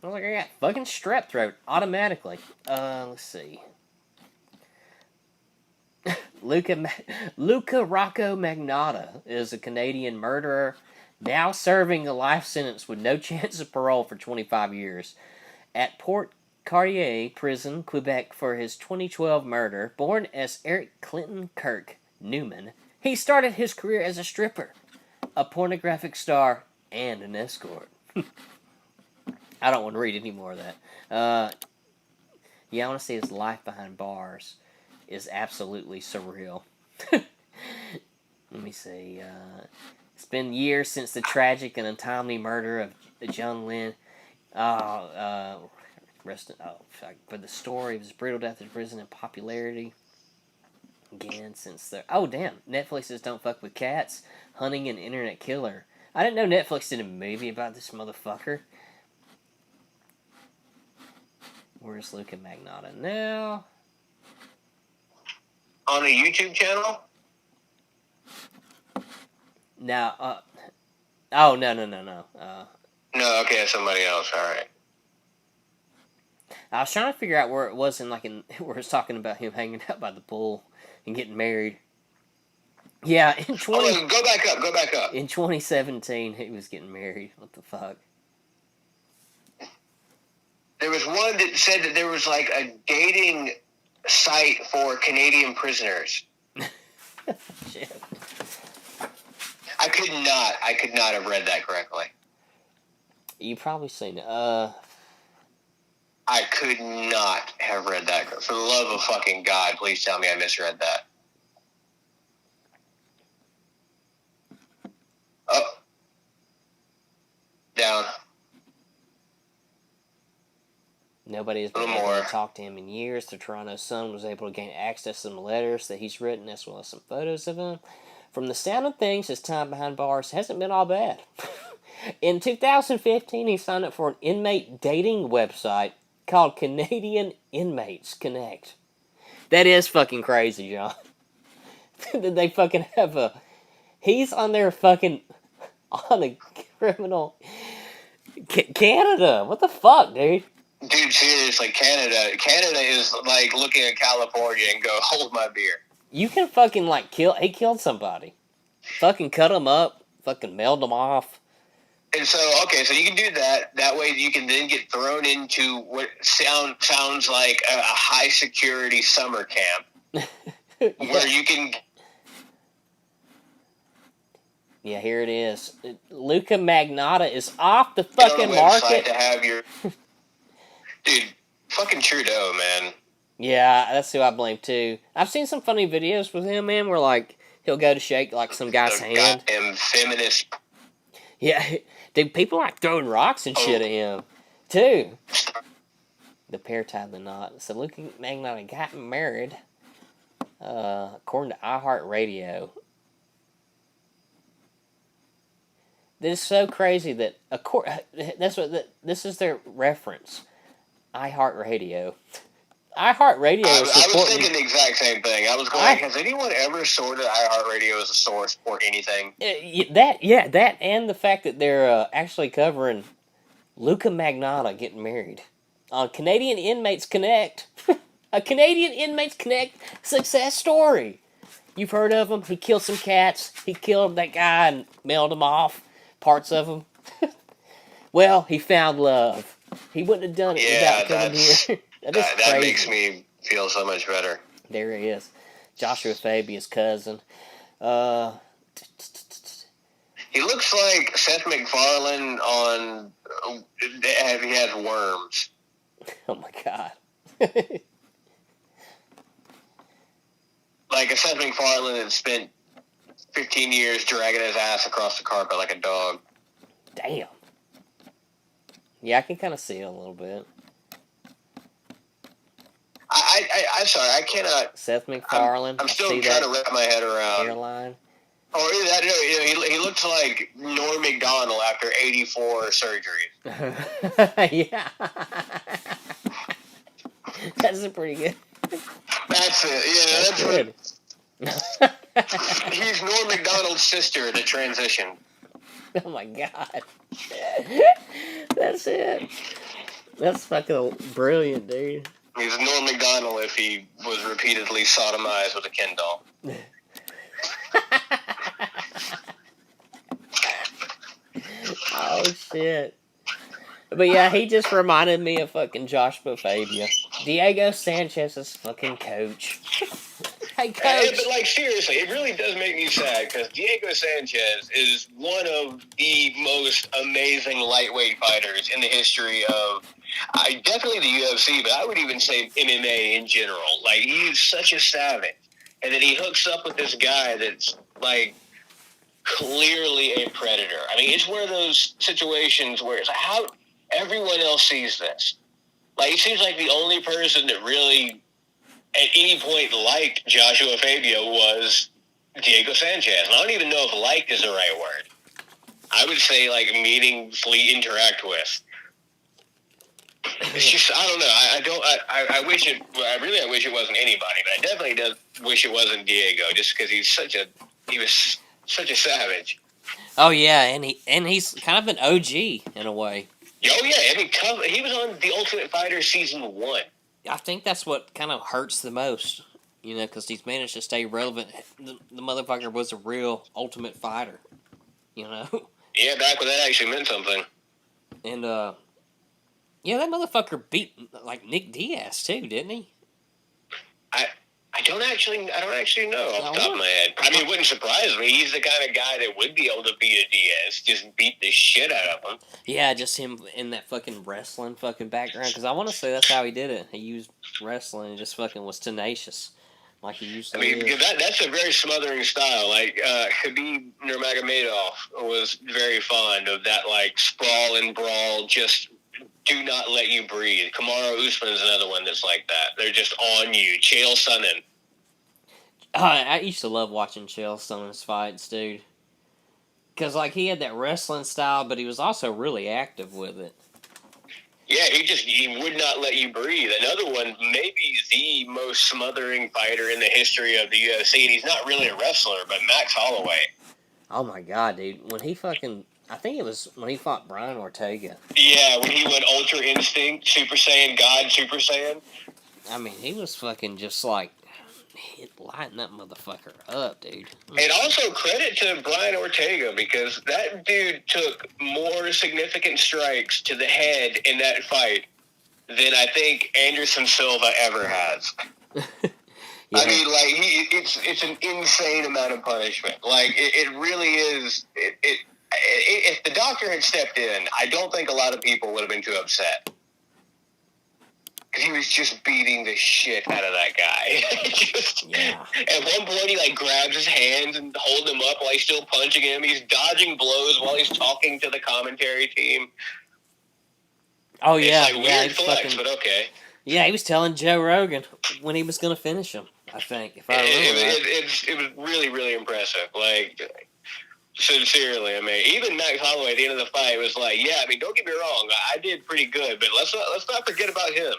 I was like, I got fucking strep throat automatically. Let's see. Luka Rocco Magnotta is a Canadian murderer now serving a life sentence with no chance of parole for 25 years. At Port Cartier Prison, Quebec, for his 2012 murder, born as Eric Clinton Kirk Newman, he started his career as a stripper, a pornographic star, and an escort. I don't want to read any more of that. Yeah, I want to see his life behind bars is absolutely surreal. Let me see. It's been years since the tragic and untimely murder of John Lynn. For the story of his brutal death in prison and popularity. Again, since they're... Oh, damn. Netflix says Don't Fuck With Cats. Hunting an Internet Killer. I didn't know Netflix did a movie about this motherfucker. Where's Luka Magnotta now? On a YouTube channel? Now, oh, no. No, okay, somebody else, alright. I was trying to figure out where it was where it's talking about him hanging out by the pool and getting married. Yeah, go back up. In 2017, he was getting married. What the fuck? There was one that said that there was like a dating site for Canadian prisoners. Shit. I could not have read that correctly. You probably seen it. I could not have read that. For the love of fucking God, please tell me I misread that. Oh. Down. Nobody has been able to talk to him in years. The Toronto Sun was able to gain access to some letters that he's written, as well as some photos of him. From the sound of things, his time behind bars hasn't been all bad. In 2015, he signed up for an inmate dating website called Canadian Inmates Connect. That is fucking crazy, John. Did they fucking have he's on there fucking on a criminal... Canada! What the fuck, dude? Dude, seriously, Canada is like looking at California and go, hold my beer. You can fucking he killed somebody. Fucking cut him up, fucking mailed him off. And so, okay, so you can do that. That way you can then get thrown into what sounds like a high security summer camp. Yeah. Where you can... Yeah, here it is. Luka Magnotta is off the fucking market. To have your... Dude, fucking Trudeau, man. Yeah, that's who I blame too. I've seen some funny videos with him, man, where he'll go to shake some guy's hand. Goddamn feminist. Yeah, dude, people throwing rocks and shit at him. 2. The pair tied the knot. So Luka Magnotta got married, according to iHeartRadio. This is so crazy that this is their reference. iHeartRadio. iHeartRadio is I was supporting. thinking the exact same thing. I was going, has anyone ever sorted iHeartRadio as a source for anything? That and the fact that they're actually covering Luka Magnotta getting married on Canadian Inmates Connect. A Canadian Inmates Connect success story. You've heard of him? He killed some cats. He killed that guy and mailed him off. Parts of him. Well, he found love. He wouldn't have done it without coming here. That makes me feel so much better. There he is. Joshua Fabia's cousin. He looks like Seth MacFarlane on... He has worms. Oh my god. Like a Seth MacFarlane that spent 15 years dragging his ass across the carpet like a dog. Damn. Yeah, I can kind of see it a little bit. I'm sorry, I cannot... Seth MacFarlane. I'm still trying to wrap my head around. Hairline. Or he looks like Norm Macdonald after 84 surgeries. Yeah. That's pretty good. That's it. Yeah, that's good. He's Norm Macdonald's sister, the transition. Oh my god. That's it. That's fucking brilliant, dude. He's Norm Macdonald if he was repeatedly sodomized with a Ken doll. Oh shit. But yeah, he just reminded me of fucking Joshua Fabia. Diego Sanchez's fucking coach. Hey, coach. But like seriously, it really does make me sad because Diego Sanchez is one of the most amazing lightweight fighters in the history of definitely the UFC, but I would even say MMA in general. Like, he's such a savage. And then he hooks up with this guy that's like clearly a predator. I mean, it's one of those situations where it's like, how everyone else sees this. Like, it seems like the only person that really at any point liked Joshua Fabia was Diego Sanchez. And I don't even know if liked is the right word. I would say, like, meaningfully interact with. It's just, I don't know. I wish it wasn't anybody, but I definitely wish it wasn't Diego, just because he was such a savage. Oh yeah, and he's kind of an OG in a way. Oh yeah, I mean, he was on The Ultimate Fighter season 1. I think that's what kind of hurts the most, you know, because he's managed to stay relevant. The motherfucker was a real Ultimate Fighter, you know. Yeah, back when that actually meant something. And yeah, that motherfucker beat like Nick Diaz too, didn't he? I don't actually know off the top of my head. I mean, it wouldn't surprise me. He's the kind of guy that would be able to beat a Diaz, just beat the shit out of him. Yeah, just him in that fucking wrestling fucking background. Because I want to say that's how he did it. He used wrestling and just fucking was tenacious, like he used to. I mean, that's a very smothering style. Like Khabib Nurmagomedov was very fond of that, like sprawl and brawl, just do not let you breathe. Kamaru Usman's another one that's like that. They're just on you. Chael Sonnen. I used to love watching Chael Sonnen's fights, dude. Because, like, he had that wrestling style, but he was also really active with it. Yeah, he would not let you breathe. Another one, maybe the most smothering fighter in the history of the UFC, and he's not really a wrestler, but Max Holloway. Oh my god, dude. When he fucking... I think it was when he fought Brian Ortega. Yeah, when he went Ultra Instinct, Super Saiyan God, Super Saiyan. I mean, he was fucking just like... lighting that motherfucker up, dude. And also credit to Brian Ortega, because that dude took more significant strikes to the head in that fight than I think Anderson Silva ever has. Yeah. I mean, like, it's an insane amount of punishment. Like, it really is. If the doctor had stepped in, I don't think a lot of people would have been too upset. Because he was just beating the shit out of that guy. Yeah. At one point, he, like, grabs his hands and holds him up while he's still punching him. He's dodging blows while he's talking to the commentary team. Oh yeah, It's like yeah, weird flex, but okay. Yeah, he was telling Joe Rogan when he was gonna finish him. I think, if I remember right. It was really, really impressive. Like, sincerely, I mean, even Max Holloway at the end of the fight was like, "Yeah, I mean, don't get me wrong, I did pretty good, but let's not forget about him."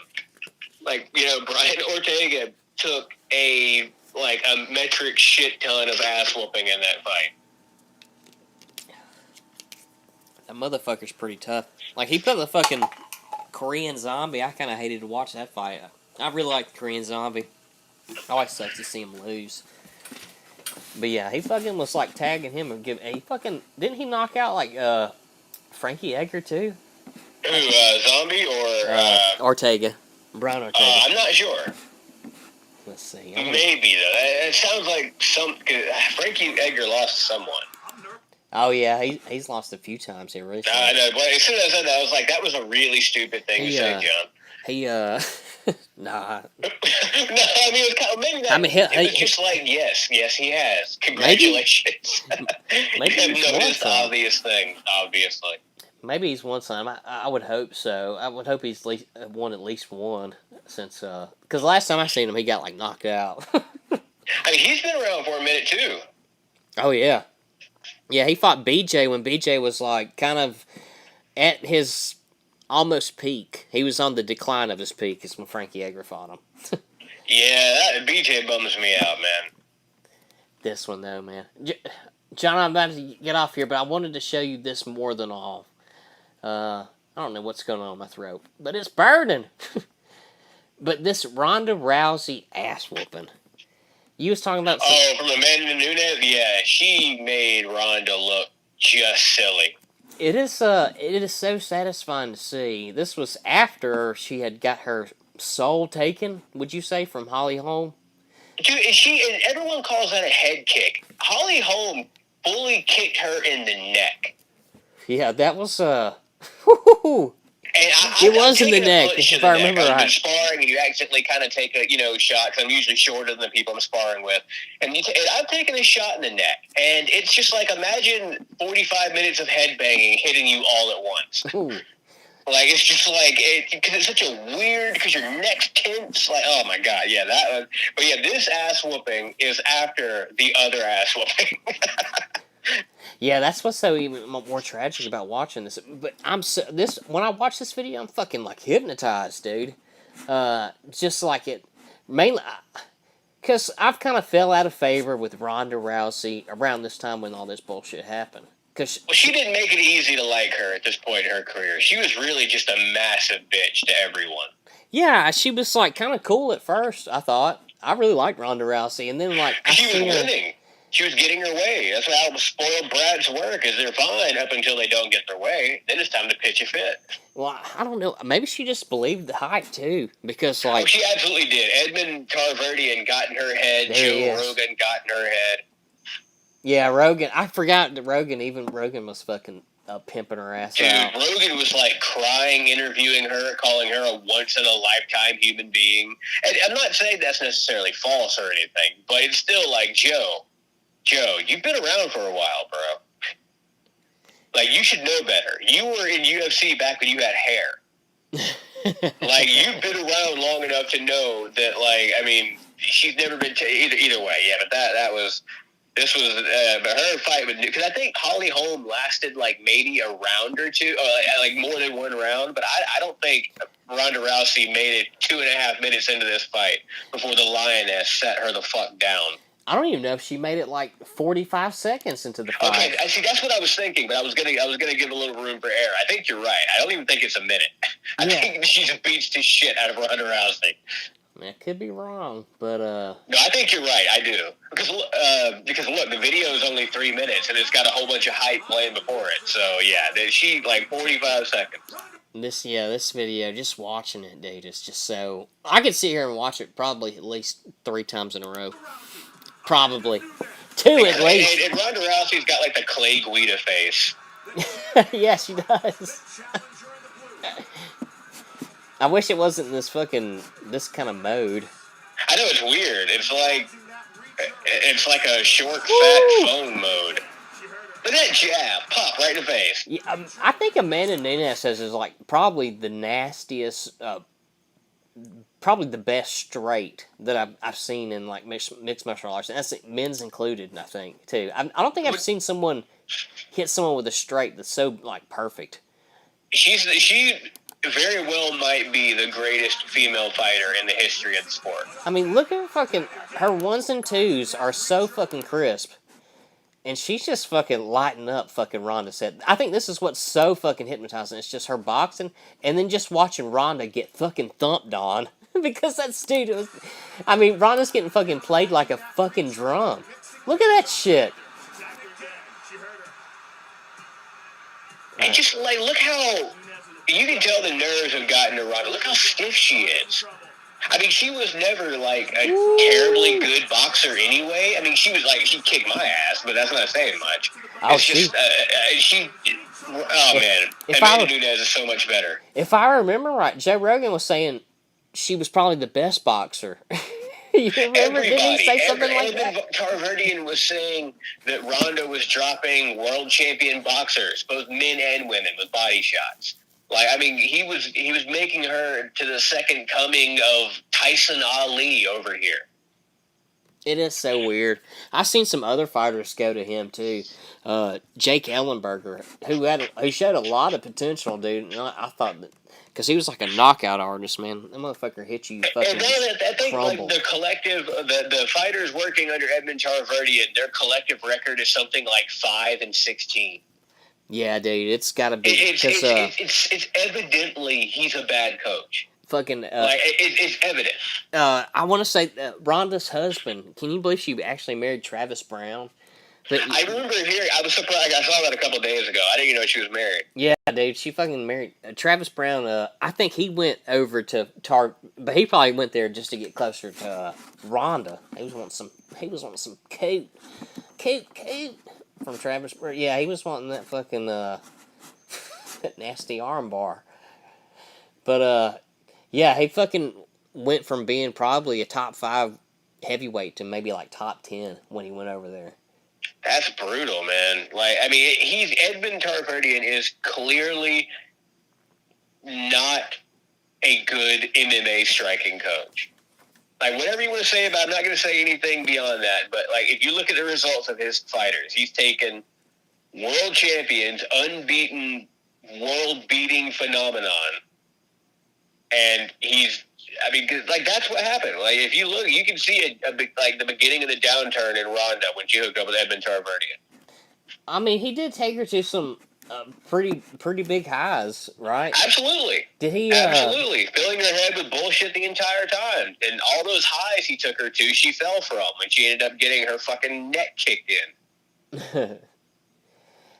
Like, you know, Brian Ortega took a metric shit ton of ass whooping in that fight. That motherfucker's pretty tough. Like, he put the fucking Korean Zombie. I kind of hated to watch that fight. I really like the Korean Zombie. I always sucks to see him lose. But yeah, he fucking was like tagging him and didn't he knock out like Frankie Edgar too? Who, Zombie or Ortega? Brian Ortega. I'm not sure. Let's see. Maybe though. It sounds like Frankie Edgar lost to someone. Oh yeah, he's lost a few times here recently. I know, but as soon as I said that, I was like, that was a really stupid thing to say, John. Nah. No, I mean, it was maybe that. It was just like, yes, he has. Congratulations. Maybe he's noticed obvious things, obviously. Maybe he's won some. I would hope so. I would hope he's won at least one since because last time I seen him, he got like knocked out. I mean, he's been around for a minute too. Oh yeah, yeah. He fought BJ when BJ was like kind of at his almost peak. He was on the decline of his peak. Is when Frankie Edgar fought him. Yeah, that BJ bums me out, man. This one though, man. John, I'm about to get off here, but I wanted to show you this more than all. I don't know what's going on in my throat, but it's burning. But this Ronda Rousey ass whooping. You was talking about... from Amanda Nunes? Yeah, she made Ronda look just silly. It is so satisfying to see. This was after she had got her soul taken, would you say, from Holly Holm? Dude, everyone calls that a head kick. Holly Holm fully kicked her in the neck. Yeah, that was, it was in the neck, if I remember right. I've been sparring, and you accidentally kind of take a shot, because I'm usually shorter than the people I'm sparring with. And I've taken a shot in the neck. And it's just like, imagine 45 minutes of headbanging hitting you all at once. Ooh. Like, it's just like, because it's such a weird, because your neck's tense. Like, oh my God, yeah, that one. But yeah, this ass whooping is after the other ass whooping. Yeah, that's what's so even more tragic about watching this. But when I watch this video, I'm fucking like hypnotized, dude. Just like it, mainly because I've kind of fell out of favor with Ronda Rousey around this time when all this bullshit happened. She didn't make it easy to like her at this point in her career. She was really just a massive bitch to everyone. Yeah, she was like kind of cool at first. I thought I really liked Ronda Rousey, and then like she was winning. She was getting her way. That's how spoiled brats work, is they're fine up until they don't get their way. Then it's time to pitch a fit. Well, I don't know. Maybe she just believed the hype, too. Because, like... Oh, she absolutely did. Edmund Tarverdian got in her head. Joe Rogan got in her head. Yeah, Rogan. I forgot that Rogan was fucking pimping her ass out. Dude, Rogan was, like, crying, interviewing her, calling her a once-in-a-lifetime human being. And I'm not saying that's necessarily false or anything, but it's still like, Joe, you've been around for a while, bro. Like, you should know better. You were in UFC back when you had hair. Like, you've been around long enough to know that, like, I mean, she's never been either way. Yeah, but this was her fight with, because I think Holly Holm lasted, like, maybe a round or two, like more than one round, but I don't think Ronda Rousey made it 2.5 minutes into this fight before the Lioness set her the fuck down. I don't even know if she made it like 45 seconds into the fight. Okay, I see. That's what I was thinking, but I was gonna give a little room for error. I think you're right. I don't even think it's a minute. I think she just beats the shit out of Ronda Rousey. I could be wrong, but no, I think you're right. I do because look, the video is only 3 minutes and it's got a whole bunch of hype playing before it. So yeah, she like 45 seconds. This video, just watching it, dude, is just so I could sit here and watch it probably at least 3 times in a row. Probably. 2 at least. And Ronda Rousey's got like the Clay Guida face. Yeah, she does. I wish it wasn't this kind of mode. I know, it's weird. It's like a short, fat phone mode. Look at that jab, pop right in the face. Yeah, I think Amanda Nunes is like probably the nastiest, probably the best straight that I've seen in like mixed martial arts, and that's men's included. I think too. I don't think I've seen someone hit someone with a straight that's so like perfect. She very well might be the greatest female fighter in the history of the sport. I mean, look at her ones and twos are so fucking crisp. And she's just fucking lighting up fucking Ronda said. I think this is what's so fucking hypnotizing. It's just her boxing and then just watching Ronda get fucking thumped on. Because that dude was... I mean, Ronda's getting fucking played like a fucking drum. Look at that shit. And just like, look how... You can tell the nerves have gotten to Ronda. Look how stiff she is. I mean, she was never, like, a terribly good boxer anyway. I mean, she kicked my ass, but that's not saying much. Oh, it's just, man. Amanda Nunes is so much better. If I remember right, Joe Rogan was saying she was probably the best boxer. You remember? Didn't he say something like that? Tarverdian was saying that Ronda was dropping world champion boxers, both men and women, with body shots. Like, I mean, he was making her to the second coming of Tyson Ali over here. It is so weird. I've seen some other fighters go to him too. Jake Ellenberger, who showed a lot of potential, dude. And I thought that because he was like a knockout artist, man. That motherfucker hit you fucking and then I think crumble. like the collective, the fighters working under Edmund Tarverdian, their collective record is something like 5-16. Yeah, dude, it's got to be. It's evidently he's a bad coach. Fucking. It's evident. I want to say Rhonda's husband. Can you believe she actually married Travis Brown? But, I remember hearing. I was surprised. I saw that a couple days ago. I didn't even know she was married. Yeah, dude, she fucking married Travis Brown. I think he went over to but he probably went there just to get closer to Ronda. He was wanting some coot from Travis Brown. Yeah, he was wanting that fucking that nasty arm bar. But yeah, he fucking went from being probably a top 5 heavyweight to maybe like top 10 when he went over there. That's brutal, man. Like, I mean, Edmund Tarverdian is clearly not a good MMA striking coach. Like, whatever you want to say about him, I'm not going to say anything beyond that. But, like, if you look at the results of his fighters, he's taken world champions, unbeaten, world-beating phenomenon, and that's what happened. Like, if you look, you can see like the beginning of the downturn in Ronda when she hooked up with Edmund Tarverdian. I mean, he did take her to some pretty big highs, right? Absolutely. Did he? Absolutely. Filling her head with bullshit the entire time. And all those highs he took her to, she fell from, and she ended up getting her fucking neck kicked in.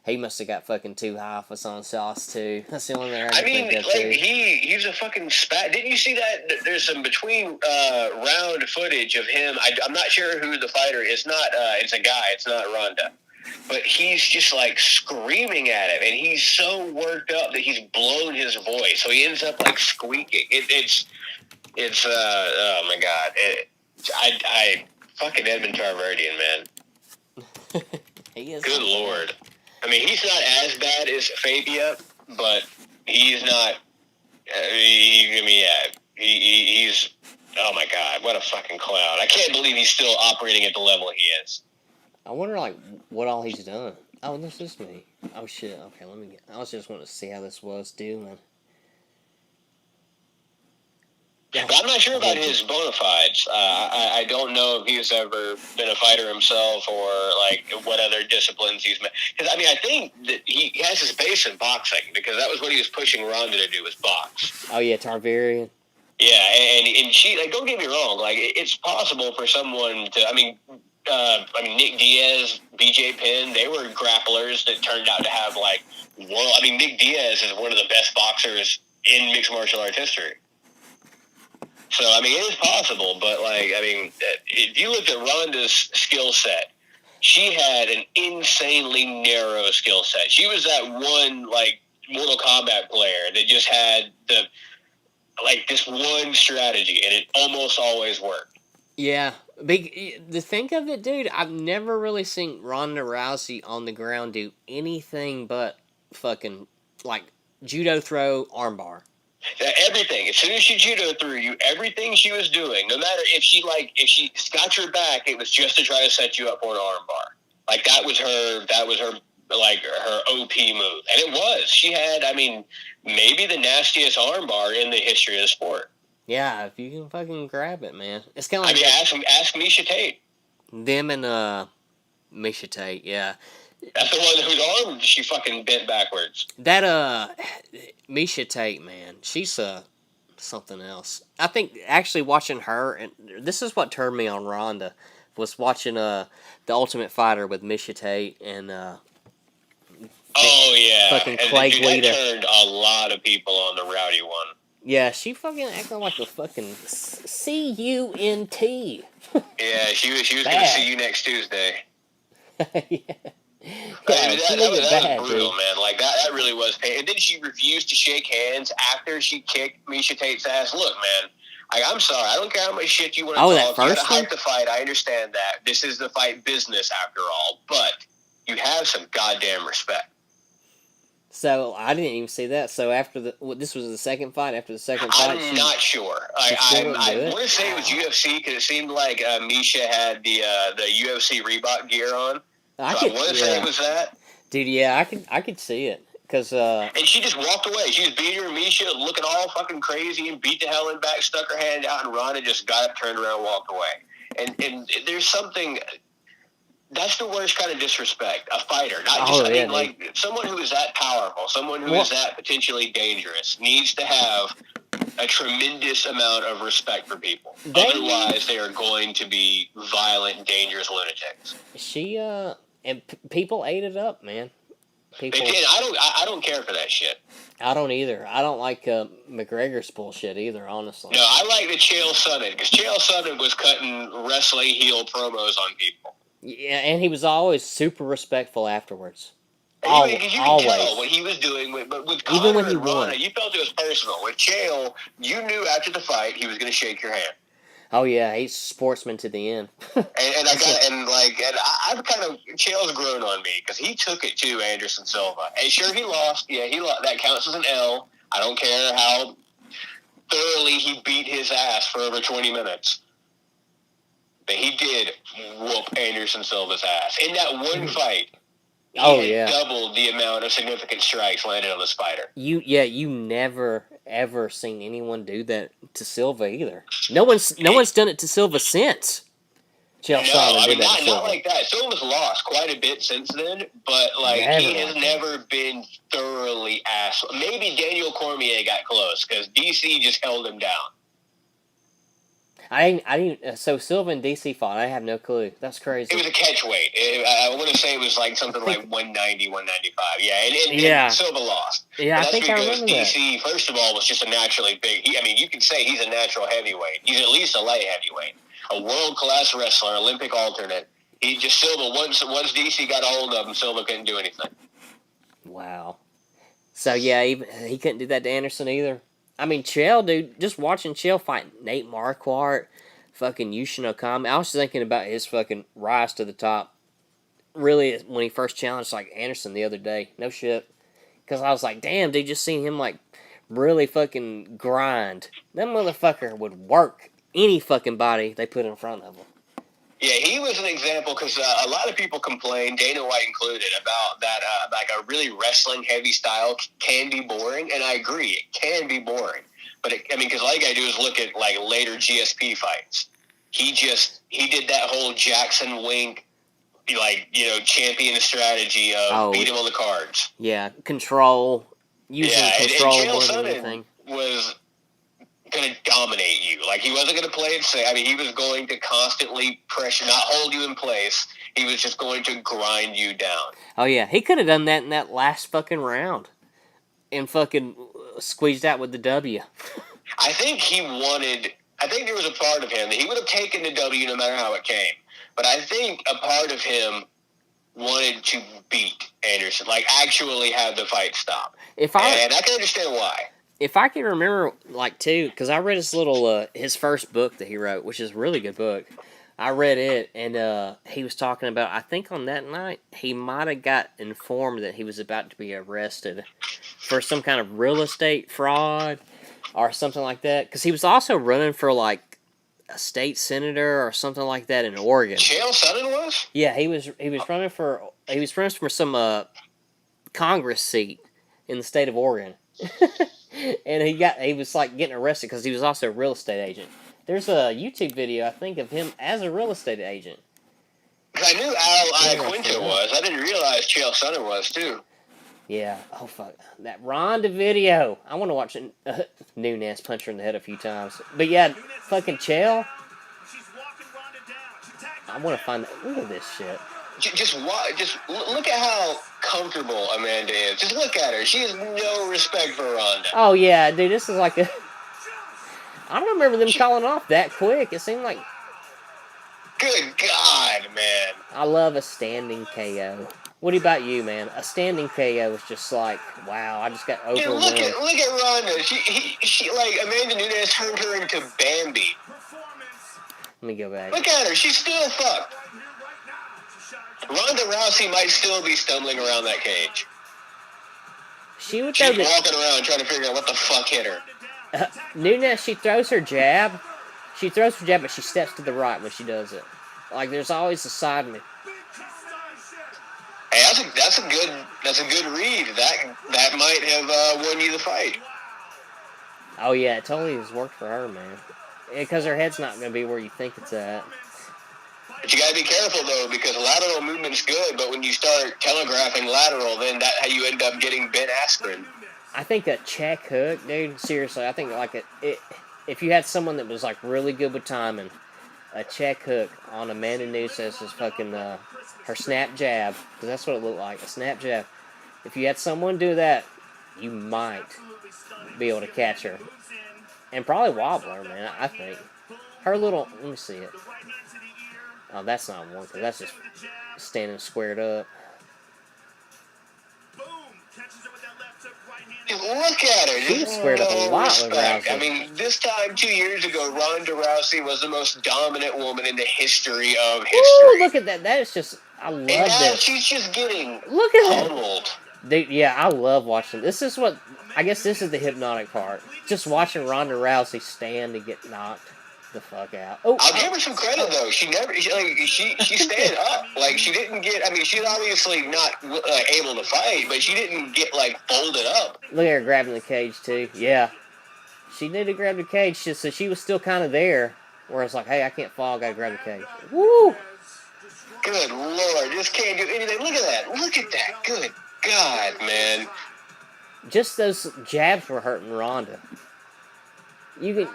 He must have got fucking too high for some sauce too. That's the only thing I mean, like, he's a fucking spat. Didn't you see that? There's some between round footage of him. I'm not sure who the fighter is. It's not. It's a guy. It's not Ronda. But he's just like screaming at him, and he's so worked up that he's blown his voice, so he ends up like squeaking. It's oh my god! I fucking Edmund Tarverdian, man. He is. Good lord. I mean, he's not as bad as Fabia, but he's not. He's. Oh my god, what a fucking clown! I can't believe he's still operating at the level he is. I wonder, like, what all he's done. Oh, this is me. Oh shit. Okay, let me get. I was just wanting to see how this was doing. But I'm not sure about his bona fides. I don't know if he's ever been a fighter himself or, like, what other disciplines he's met. Because, I mean, I think that he has his base in boxing because that was what he was pushing Ronda to do, was box. Oh, yeah, Tarverdian. Yeah, and she, like, don't get me wrong. Like, it's possible for someone to, I mean, Nick Diaz, BJ Penn, they were grapplers that turned out to have, like, Nick Diaz is one of the best boxers in mixed martial arts history. So, I mean, it is possible, but, like, I mean, if you look at Ronda's skill set, she had an insanely narrow skill set. She was that one, like, Mortal Kombat player that just had this one strategy, and it almost always worked. Yeah, the think of it, dude. I've never really seen Ronda Rousey on the ground do anything but fucking like judo throw armbar. Everything. As soon as she judo threw you, everything she was doing, no matter if she got your back, it was just to try to set you up for an armbar. Like that was her like her OP move, and it was. She had, I mean, maybe the nastiest armbar in the history of the sport. Yeah, if you can fucking grab it, man. It's kind of I like mean, ask Miesha Tate. them and Miesha Tate. Yeah, That's the one whose arm she fucking bent backwards. that Miesha Tate, man, she's something else. I think actually watching her, and this is what turned me on Ronda, was watching the Ultimate Fighter with Miesha Tate and oh yeah, fucking and Clay dude, Guida. that turned a lot of people on the Rowdy one. Yeah, she fucking acting like a fucking CUNT. Yeah, she was going to Bad. see you next Tuesday. Yeah, I mean, she that was was bad, brutal, dude. man. Like that really was pain. And then she refused to shake hands after she kicked Miesha Tate's ass. Look, man, I'm sorry. I don't care how much shit you want to Oh, talk. that You first gotta one? hype the fight. I understand that. This is the fight business after all. But you have some goddamn respect. So I didn't even see that. So after this was the second fight. After the second fight, I'm not sure. I want to say it was UFC because it seemed like Miesha had the UFC Reebok gear on. I want to say it was that. Dude, yeah, I could see it because and she just walked away. She was beating her Miesha, looking all fucking crazy, and beat the hell in back, stuck her hand out, and Ronda just got up, turned around, and walked away. And there's something. That's the worst kind of disrespect. A fighter, not just like someone who is that powerful, someone who is that potentially dangerous, needs to have a tremendous amount of respect for people. Otherwise, they are going to be violent, dangerous lunatics. She and people ate it up, man. People, they did. I don't care for that shit. I don't either. I don't like McGregor's bullshit either, honestly. No, I like the Chael Sonnen because Chael Sonnen was cutting wrestling heel promos on people. Yeah, and he was always super respectful afterwards. You can tell what he was doing, but with Conor even when he and Ronda, won, you felt it was personal. With Chael, you knew after the fight he was going to shake your hand. Oh yeah, he's sportsman to the end. I've kind of Chael's grown on me because he took it to Anderson Silva. And sure, he lost. Yeah, he lost. That counts as an L. I don't care how thoroughly he beat his ass for over 20 minutes. But he did whoop Anderson Silva's ass. In that one fight, he had doubled the amount of significant strikes landed on the Spider. You never ever seen anyone do that to Silva either. No one's done it to Silva since. Not like that. Silva's lost quite a bit since then, but he has never been thoroughly ass. Maybe Daniel Cormier got close because DC just held him down. I didn't. So Silva and DC fought. I have no clue. That's crazy. It was a catch weight. I want to say it was like something like 190, 195. Yeah, and Silva lost. Yeah, I think I remember DC, first of all, was just a naturally big. You can say he's a natural heavyweight. He's at least a light heavyweight, a world class wrestler, Olympic alternate. He just Silva once DC got a hold of him, Silva couldn't do anything. Wow. So yeah, he couldn't do that to Anderson either. I mean, Chael, dude, just watching Chael fight Nate Marquardt, fucking Yushin Okami, I was thinking about his fucking rise to the top, really, when he first challenged, Anderson the other day. No shit. Because I was like, damn, dude, just seeing him, really fucking grind. That motherfucker would work any fucking body they put in front of him. Yeah, he was an example because a lot of people complain, Dana White included, about that a really wrestling-heavy style can be boring, and I agree, it can be boring. But, because all you got to do is look at, later GSP fights. He did that whole Jackson Wink, champion strategy of beat him on the cards. Yeah, control. Using control and more than anything. Was going to dominate you. He wasn't going to play it safe. He was going to constantly pressure, not hold you in place. He was just going to grind you down. Oh, yeah. He could have done that in that last fucking round. And fucking squeezed out with the W. I think there was a part of him that he would have taken the W no matter how it came. But I think a part of him wanted to beat Anderson. Actually have the fight stop. And I can understand why. if I can remember, like, too, because I read his first book that he wrote, which is a really good book. I read it, and he was talking about, I think on that night, he might have got informed that he was about to be arrested for some kind of real estate fraud or something like that. Because he was also running for, like, a state senator or something like that in Oregon. Chael Sonnen was? Yeah, he was running for some Congress seat in the state of Oregon. And he was like getting arrested because he was also a real estate agent. There's a YouTube video, I think, of him as a real estate agent. I knew Al Iaquinta was. I didn't realize Chael Sonnen was too. Yeah. Oh fuck that Ronda video. I want to watch it. Nunes punch her in the head a few times. But yeah, fucking Chael. I want to find that. Look at this shit. Just look at how comfortable Amanda is. Just look at her. She has no respect for Ronda. Oh yeah, dude. This is like a. I don't remember them calling off that quick. It seemed like. Good God, man. I love a standing KO. What about you, man? A standing KO is just like, wow, I just got overwhelmed. Look at Ronda. She like Amanda Nunes turned her into Bambi. Let me go back. Look at her. She's still fucked. Ronda Rousey might still be stumbling around that cage. She's walking around trying to figure out what the fuck hit her. Nunes, she throws her jab. She throws her jab, but she steps to the right when she does it. Like, there's always a side move. Hey, that's a good read. That might have won you the fight. Oh yeah, it totally has worked for her, man. Because her head's not going to be where you think it's at. But you gotta be careful though, because lateral movement's good, but when you start telegraphing lateral, then that's how you end up getting Ben Askren. I think a check hook, dude, seriously, I think like if you had someone that was like really good with timing, a check hook on Amanda Nunes is fucking her snap jab, because that's what it looked like, a snap jab. If you had someone do that, you might be able to catch her. And probably wobble her, man, I think. Her little, let me see it. Oh, that's not one, because that's just standing squared up. Look at her. She was squared up a lot with Rousey. I mean, this time 2 years ago, Ronda Rousey was the most dominant woman in the history of history. Ooh, look at that. That is just, I love and now this. She's just getting look at pummeled. Dude, yeah, I love watching. This is what, I guess this is the hypnotic part. Just watching Ronda Rousey stand and get knocked the fuck out. Oh, I'll give her some credit though. She stayed up. Like she didn't get. I mean, she's obviously not able to fight, but she didn't get like folded up. Look at her grabbing the cage too. Yeah, she needed to grab the cage, just so she was still kind of there. Where it's like, hey, I can't fall. I gotta grab the cage. Woo! Good Lord, just can't do anything. Look at that. Look at that. Good God, man. Just those jabs were hurting Ronda. You could.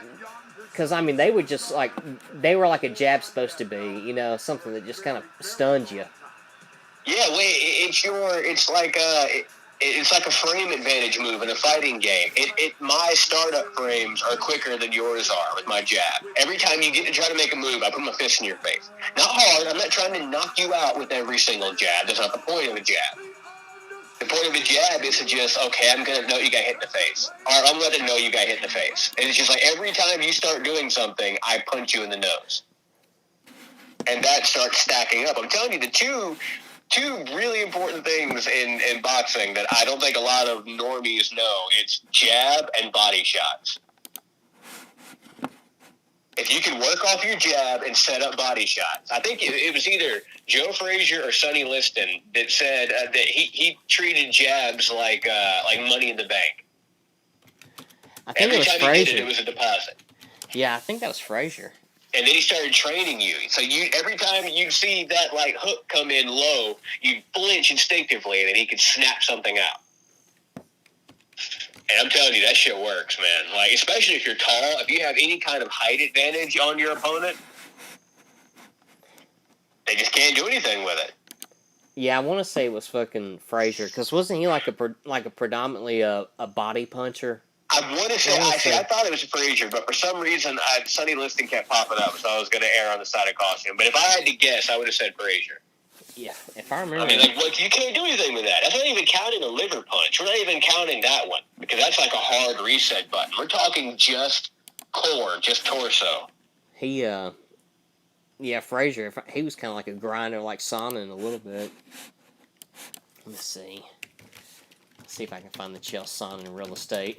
Because, I mean, they were just like, they were like a jab supposed to be, you know, something that just kind of stuns you. Yeah, it's like a frame advantage move in a fighting game. My startup frames are quicker than yours are with my jab. Every time you get to try to make a move, I put my fist in your face. Not hard, I'm not trying to knock you out with every single jab. That's not the point of a jab. The point of a jab is to just, okay, I'm going to know you got hit in the face. Or I'm going to know you got hit in the face. And it's just like every time you start doing something, I punch you in the nose. And that starts stacking up. I'm telling you, the two really important things in boxing that I don't think a lot of normies know, it's jab and body shots. If you can work off your jab and set up body shots. I think it was either Joe Frazier or Sonny Liston that said that he treated jabs like money in the bank. I think Every it was time Frazier. he did it was a deposit. Yeah, I think that was Frazier. And then he started training you. So every time you see that like hook come in low, you flinch instinctively, and then he could snap something out. And I'm telling you, that shit works, man. Like, especially if you're tall, if you have any kind of height advantage on your opponent, they just can't do anything with it. Yeah, I want to say it was fucking Frazier, because wasn't he like a predominantly a body puncher? I want to say, I thought it was Frazier, but for some reason, Sonny Liston kept popping up, so I was going to err on the side of caution. But if I had to guess, I would have said Frazier. Yeah, if I remember. I mean, like, what, you can't do anything with that. That's not even counting a liver punch. We're not even counting that one because that's like a hard reset button. We're talking just core, just torso. He, yeah, Frazier, he was kind of like a grinder, like Sonnen a little bit. Let me see. Let's see if I can find the Chael Sonnen in real estate.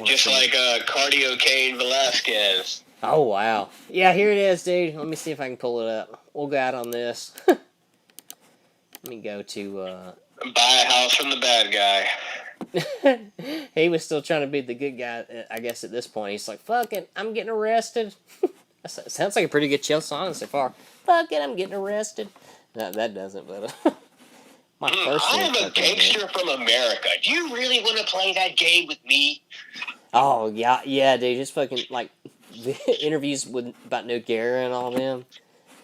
Just like Cardio Kane Velasquez. Oh, wow. Yeah, here it is, dude. Let me see if I can pull it up. We'll go out on this. Let me go to... Buy a house from the bad guy. He was still trying to be the good guy, I guess, at this point. He's like, fuck it, I'm getting arrested. Sounds like a pretty good Chael Sonnen so far. Fuck it, I'm getting arrested. No, that doesn't, but... my first I am a gangster from America. Do you really want to play that game with me? Oh, yeah, dude. Just fucking, like, the interviews about Nogueira and all them.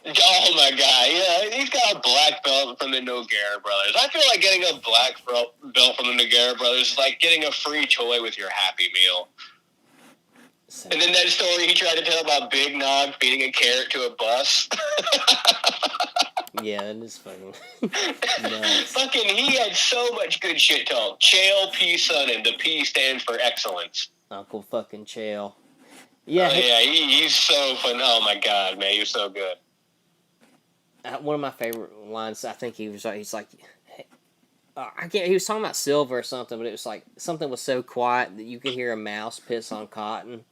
Oh, my God. Yeah, he's got a black belt from the Nogueira brothers. I feel like getting a black belt from the Nogueira brothers is like getting a free toy with your Happy Meal. And then that story he tried to tell about Big Nog feeding a carrot to a bus. Yeah, that is fucking nuts. Fucking, he had so much good shit talk. Chael P. Sonnen. The P stands for excellence. Uncle fucking Chael. Yeah. He's so fun. Oh, my God, man. He's so good. One of my favorite lines, I think he's like, hey, he was talking about Silver or something, but it was like, something was so quiet that you could hear a mouse piss on cotton.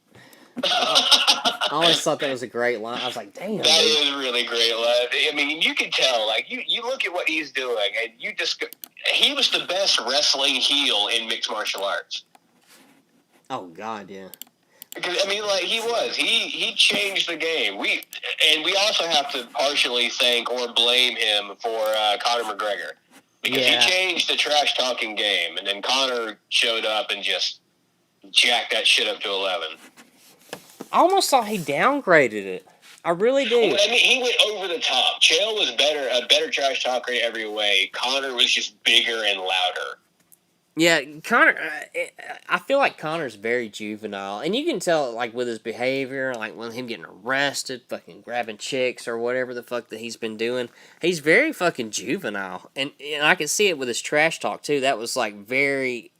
I always thought that was a great line. I was like, damn. That is a really great line. I mean, you can tell, like, you look at what he's doing, and he was the best wrestling heel in mixed martial arts. Oh, God, yeah. Because, I mean, like, he was. He changed the game. We also have to partially thank or blame him for Conor McGregor. Because he changed the trash-talking game, and then Conor showed up and just jacked that shit up to 11. I almost thought he downgraded it. I really do. Well, I mean, he went over the top. Chael was a better trash talker in every way. Conor was just bigger and louder. Yeah, Conor, I feel like Conor's very juvenile. And you can tell, like, with his behavior, like, with him getting arrested, fucking grabbing chicks or whatever the fuck that he's been doing. He's very fucking juvenile. And I can see it with his trash talk, too. That was, like, very,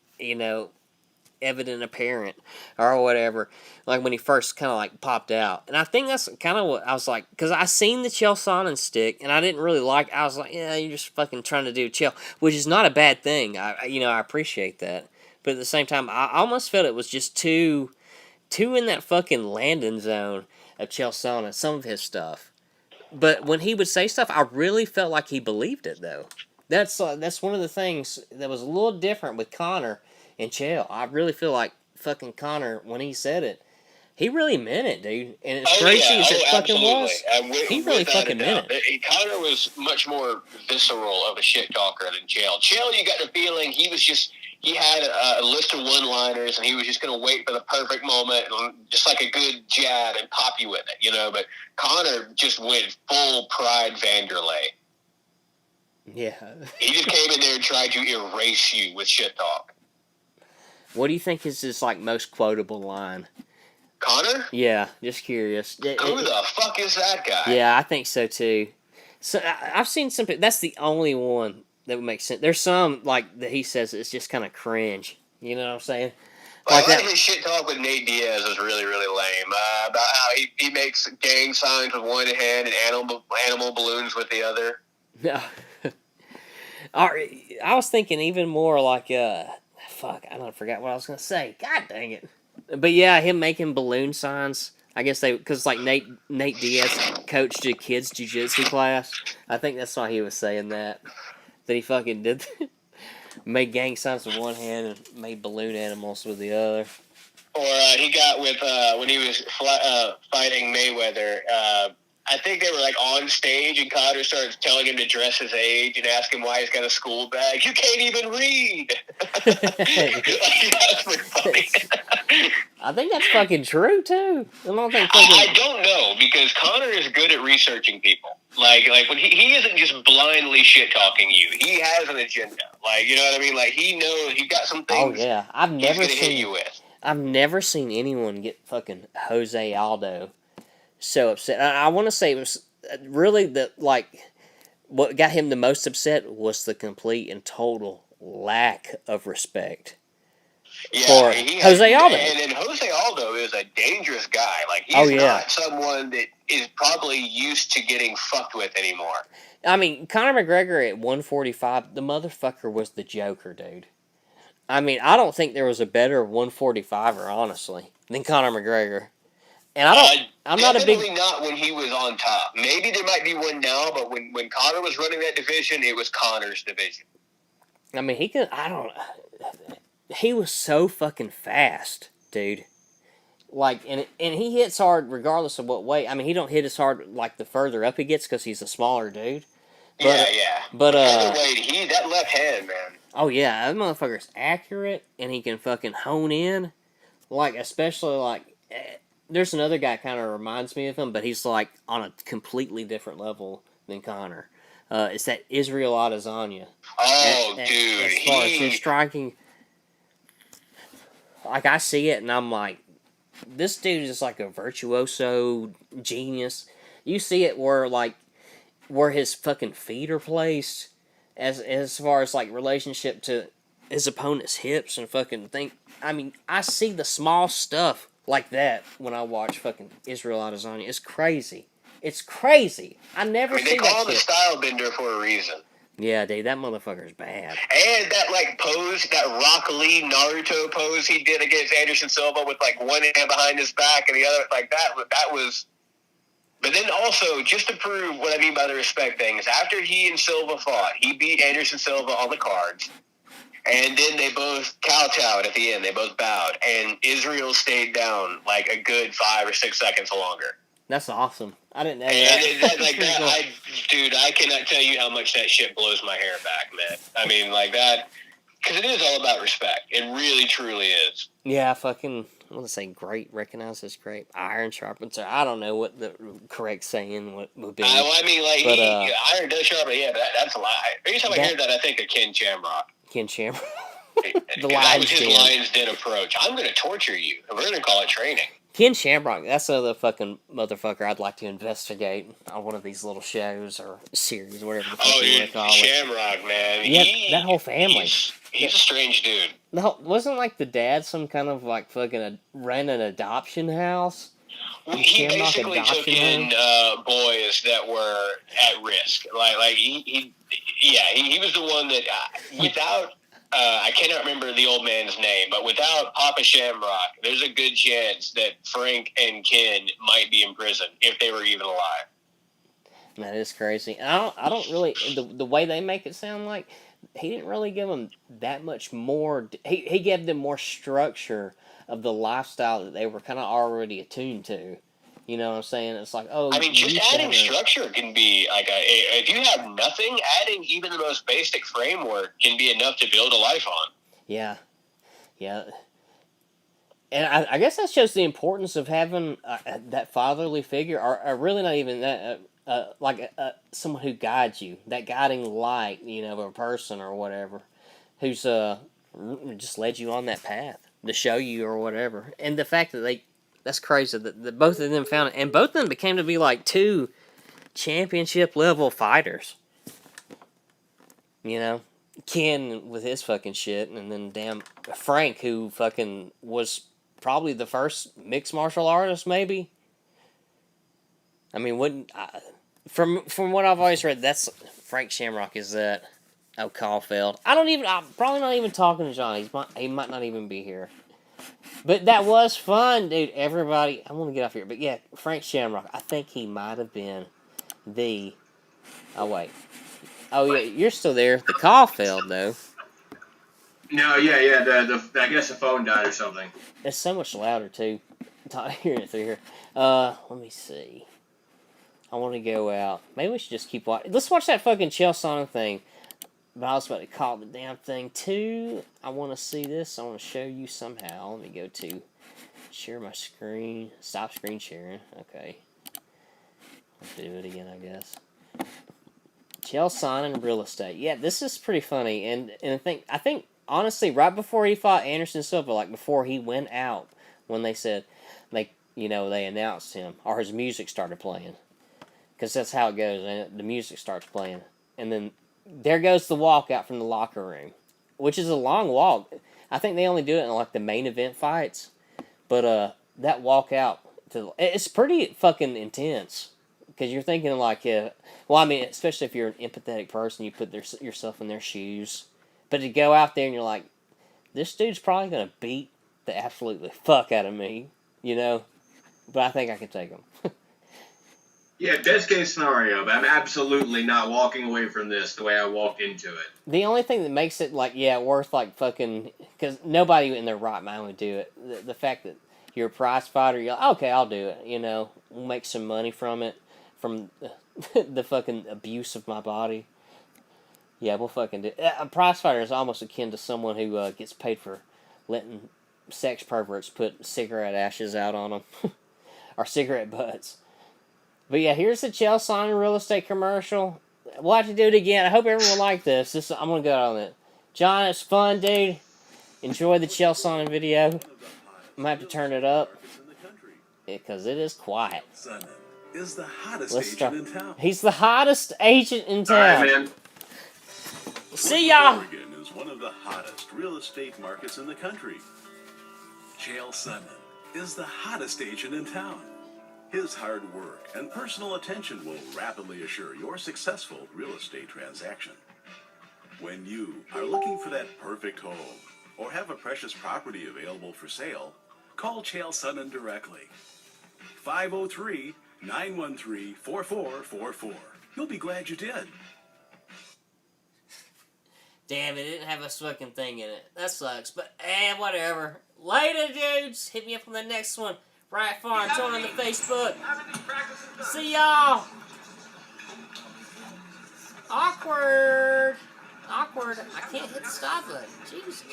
evident apparent or whatever, like when he first kind of like popped out. And I think that's kind of what I was like, because I seen the Chael Sonnen stick and I didn't really like, I was like, yeah, you're just fucking trying to do Chael, which is not a bad thing. I appreciate that, but at the same time I almost felt it was just too in that fucking landing zone of Chael Sonnen, some of his stuff. But when he would say stuff, I really felt like he believed it, though. That's one of the things that was a little different with Conor and Chael. I really feel like fucking Conor, when he said it, he really meant it, dude. And as crazy as it fucking was, he really fucking meant it. Conor was much more visceral of a shit talker than Chael. Chael, you got the feeling he had a list of one-liners, and he was just going to wait for the perfect moment, and just like a good jab, and pop you with it, But Conor just went full Pride Vanderlei. Yeah. He just came in there and tried to erase you with shit talk. What do you think is his, like, most quotable line? Conor? Yeah, just curious. Who the fuck is that guy? Yeah, I think so, too. So, I've seen some... That's the only one that would make sense. There's some, like, that he says it's just kind of cringe. You know what I'm saying? Like his shit talk with Nate Diaz is really, really lame. About how he makes gang signs with one hand and animal balloons with the other. No. I was thinking even more like... Fuck, I forgot what I was going to say. God dang it. But yeah, him making balloon signs. I guess because like Nate Diaz coached a kids jiu-jitsu class. I think that's why he was saying that. That he fucking did. Made gang signs with one hand and made balloon animals with the other. Or he got with, when he was fighting Mayweather, I think they were like on stage and Conor started telling him to dress his age and ask him why he's got a school bag. You can't even read. That's funny. I think that's fucking true too. I don't know because Conor is good at researching people. Like when he isn't just blindly shit talking you. He has an agenda. Like, you know what I mean? Like he knows he got some things. Oh yeah, I've never seen anyone get fucking Jose Aldo so upset. I want to say it was really what got him the most upset was the complete and total lack of respect for Jose Aldo. And Jose Aldo is a dangerous guy. Like, he's Oh, yeah. not someone that is probably used to getting fucked with anymore. I mean, Conor McGregor at 145, the motherfucker was the Joker, dude. I mean, I don't think there was a better 145er, honestly, than Conor McGregor. And I'm not a big... Definitely not when he was on top. Maybe there might be one now, but when Conor was running that division, it was Conor's division. I mean, he was so fucking fast, dude. Like, and he hits hard regardless of what weight. I mean, he don't hit as hard, like, the further up he gets because he's a smaller dude. But, But, featherweight, that left hand, man. Oh, yeah, that motherfucker's accurate, and he can fucking hone in. Like, especially, like, there's another guy kind of reminds me of him, but he's, like, on a completely different level than Conor. It's that Israel Adesanya. Oh, dude. As far as his striking, like, I see it, and I'm like, this dude is like a virtuoso genius. You see it where his fucking feet are placed, as far as, like, relationship to his opponent's hips and fucking think. I mean, I see the small stuff like that when I watch fucking Israel Adesanya. It's crazy. It's crazy. I never see that shit. They call him a style bender for a reason. Yeah, dude, that motherfucker's bad. And that, like, pose, that Rock Lee Naruto pose he did against Anderson Silva with, like, one hand behind his back and the other, like, that was... But then also, just to prove what I mean by the respect thing, is after he and Silva fought, he beat Anderson Silva on the cards, and then they both kowtowed at the end. They both bowed, and Israel stayed down, like, a good 5 or 6 seconds longer. That's awesome. I didn't know that. Dude, I cannot tell you how much that shit blows my hair back, man. I mean, like that, because it is all about respect. It really, truly is. Yeah, fucking, I want to say great, recognizes great, iron sharpens iron. I don't know what the correct saying would be. I mean, like, but, iron does sharpen, yeah, but that's a lie. Every time I hear that, I think of Ken Shamrock. Ken Shamrock. The Lion's Den. Lion's Den approach. I'm going to torture you. We're going to call it training. Ken Shamrock, that's another fucking motherfucker I'd like to investigate on one of these little shows or series, whatever the fuck you want to call it. Shamrock, man. Yeah, that whole family. He's a strange dude. Wasn't, like, the dad some kind of, like, fucking ran an adoption house? He basically took in boys that were at risk. Like he was the one that without. I cannot remember the old man's name, but without Papa Shamrock, there's a good chance that Frank and Ken might be in prison if they were even alive. That is crazy. I don't really the way they make it sound like he didn't really give them that much more. He gave them more structure of the lifestyle that they were kind of already attuned to. You know what I'm saying? It's like, oh, I mean, just adding structure can be like if you have nothing, adding even the most basic framework can be enough to build a life on. Yeah, and I guess that shows the importance of having that fatherly figure, or really not even that, someone who guides you, that guiding light, you know, of a person or whatever, who's just led you on that path to show you or whatever, and the fact that that's crazy that both of them found it, and both of them became to be like 2 championship level fighters. You know, Ken with his fucking shit, and then damn Frank, who fucking was probably the first mixed martial artist, maybe. I mean, from what I've always read, that's Frank Shamrock is that. Oh, Caulfield. I'm probably not even talking to John. He might not even be here. But that was fun, dude. Everybody, I want to get off here. But yeah, Frank Shamrock, I think he might have been oh, wait. Oh, yeah, you're still there. The call failed, though. No, yeah. I guess the phone died or something. It's so much louder, too. Hearing it through here. Let me see. I want to go out. Maybe we should just keep watching. Let's watch that fucking Chael Sonnen thing. But I was about to call the damn thing, too. I want to see this. I want to show you somehow. Let me go to share my screen. Stop screen sharing. Okay. I'll do it again, I guess. Chael Sonnen real estate. Yeah, this is pretty funny. And I think, honestly, right before he fought Anderson Silva, like before he went out, when they said, they announced him, or his music started playing. Because that's how it goes, and the music starts playing. And then there goes the walk out from the locker room, which is a long walk. I think they only do it in like the main event fights, but that walk out it's pretty fucking intense because you're thinking like, well, I mean, especially if you're an empathetic person, you put yourself in their shoes, but to go out there and you're like, this dude's probably gonna beat the absolutely fuck out of me, you know, but I think I can take him. Yeah, best case scenario, but I'm absolutely not walking away from this the way I walked into it. The only thing that makes it, like, yeah, worth, like, fucking... Because nobody in their right mind would do it. The fact that you're a prize fighter, you're like, okay, I'll do it, you know. We'll make some money from it. From the fucking abuse of my body. Yeah, we'll fucking do it. A prize fighter is almost akin to someone who gets paid for letting sex perverts put cigarette ashes out on them. Or cigarette butts. But yeah, here's the Chael Sonnen real estate commercial. We'll have to do it again. I hope everyone liked this. I'm going to go on it. John, it's fun, dude. Enjoy the Chael Sonnen video. I'm going to have to turn it up. Because it is quiet. Sonnen is the hottest Let's start. agent in town. He's the hottest agent in town. All right, man. See y'all. Oregon is one of the hottest real estate markets in the country. Chael Sonnen is the hottest agent in town. His hard work and personal attention will rapidly assure your successful real estate transaction. When you are looking for that perfect home or have a precious property available for sale, call Chael Sonnen directly. 503-913-4444. You'll be glad you did. Damn, it didn't have a fucking thing in it. That sucks, but whatever. Later, dudes. Hit me up on the next one. riotFARM, join on the Facebook. See y'all. Awkward. I can't hit the stop button. Jesus.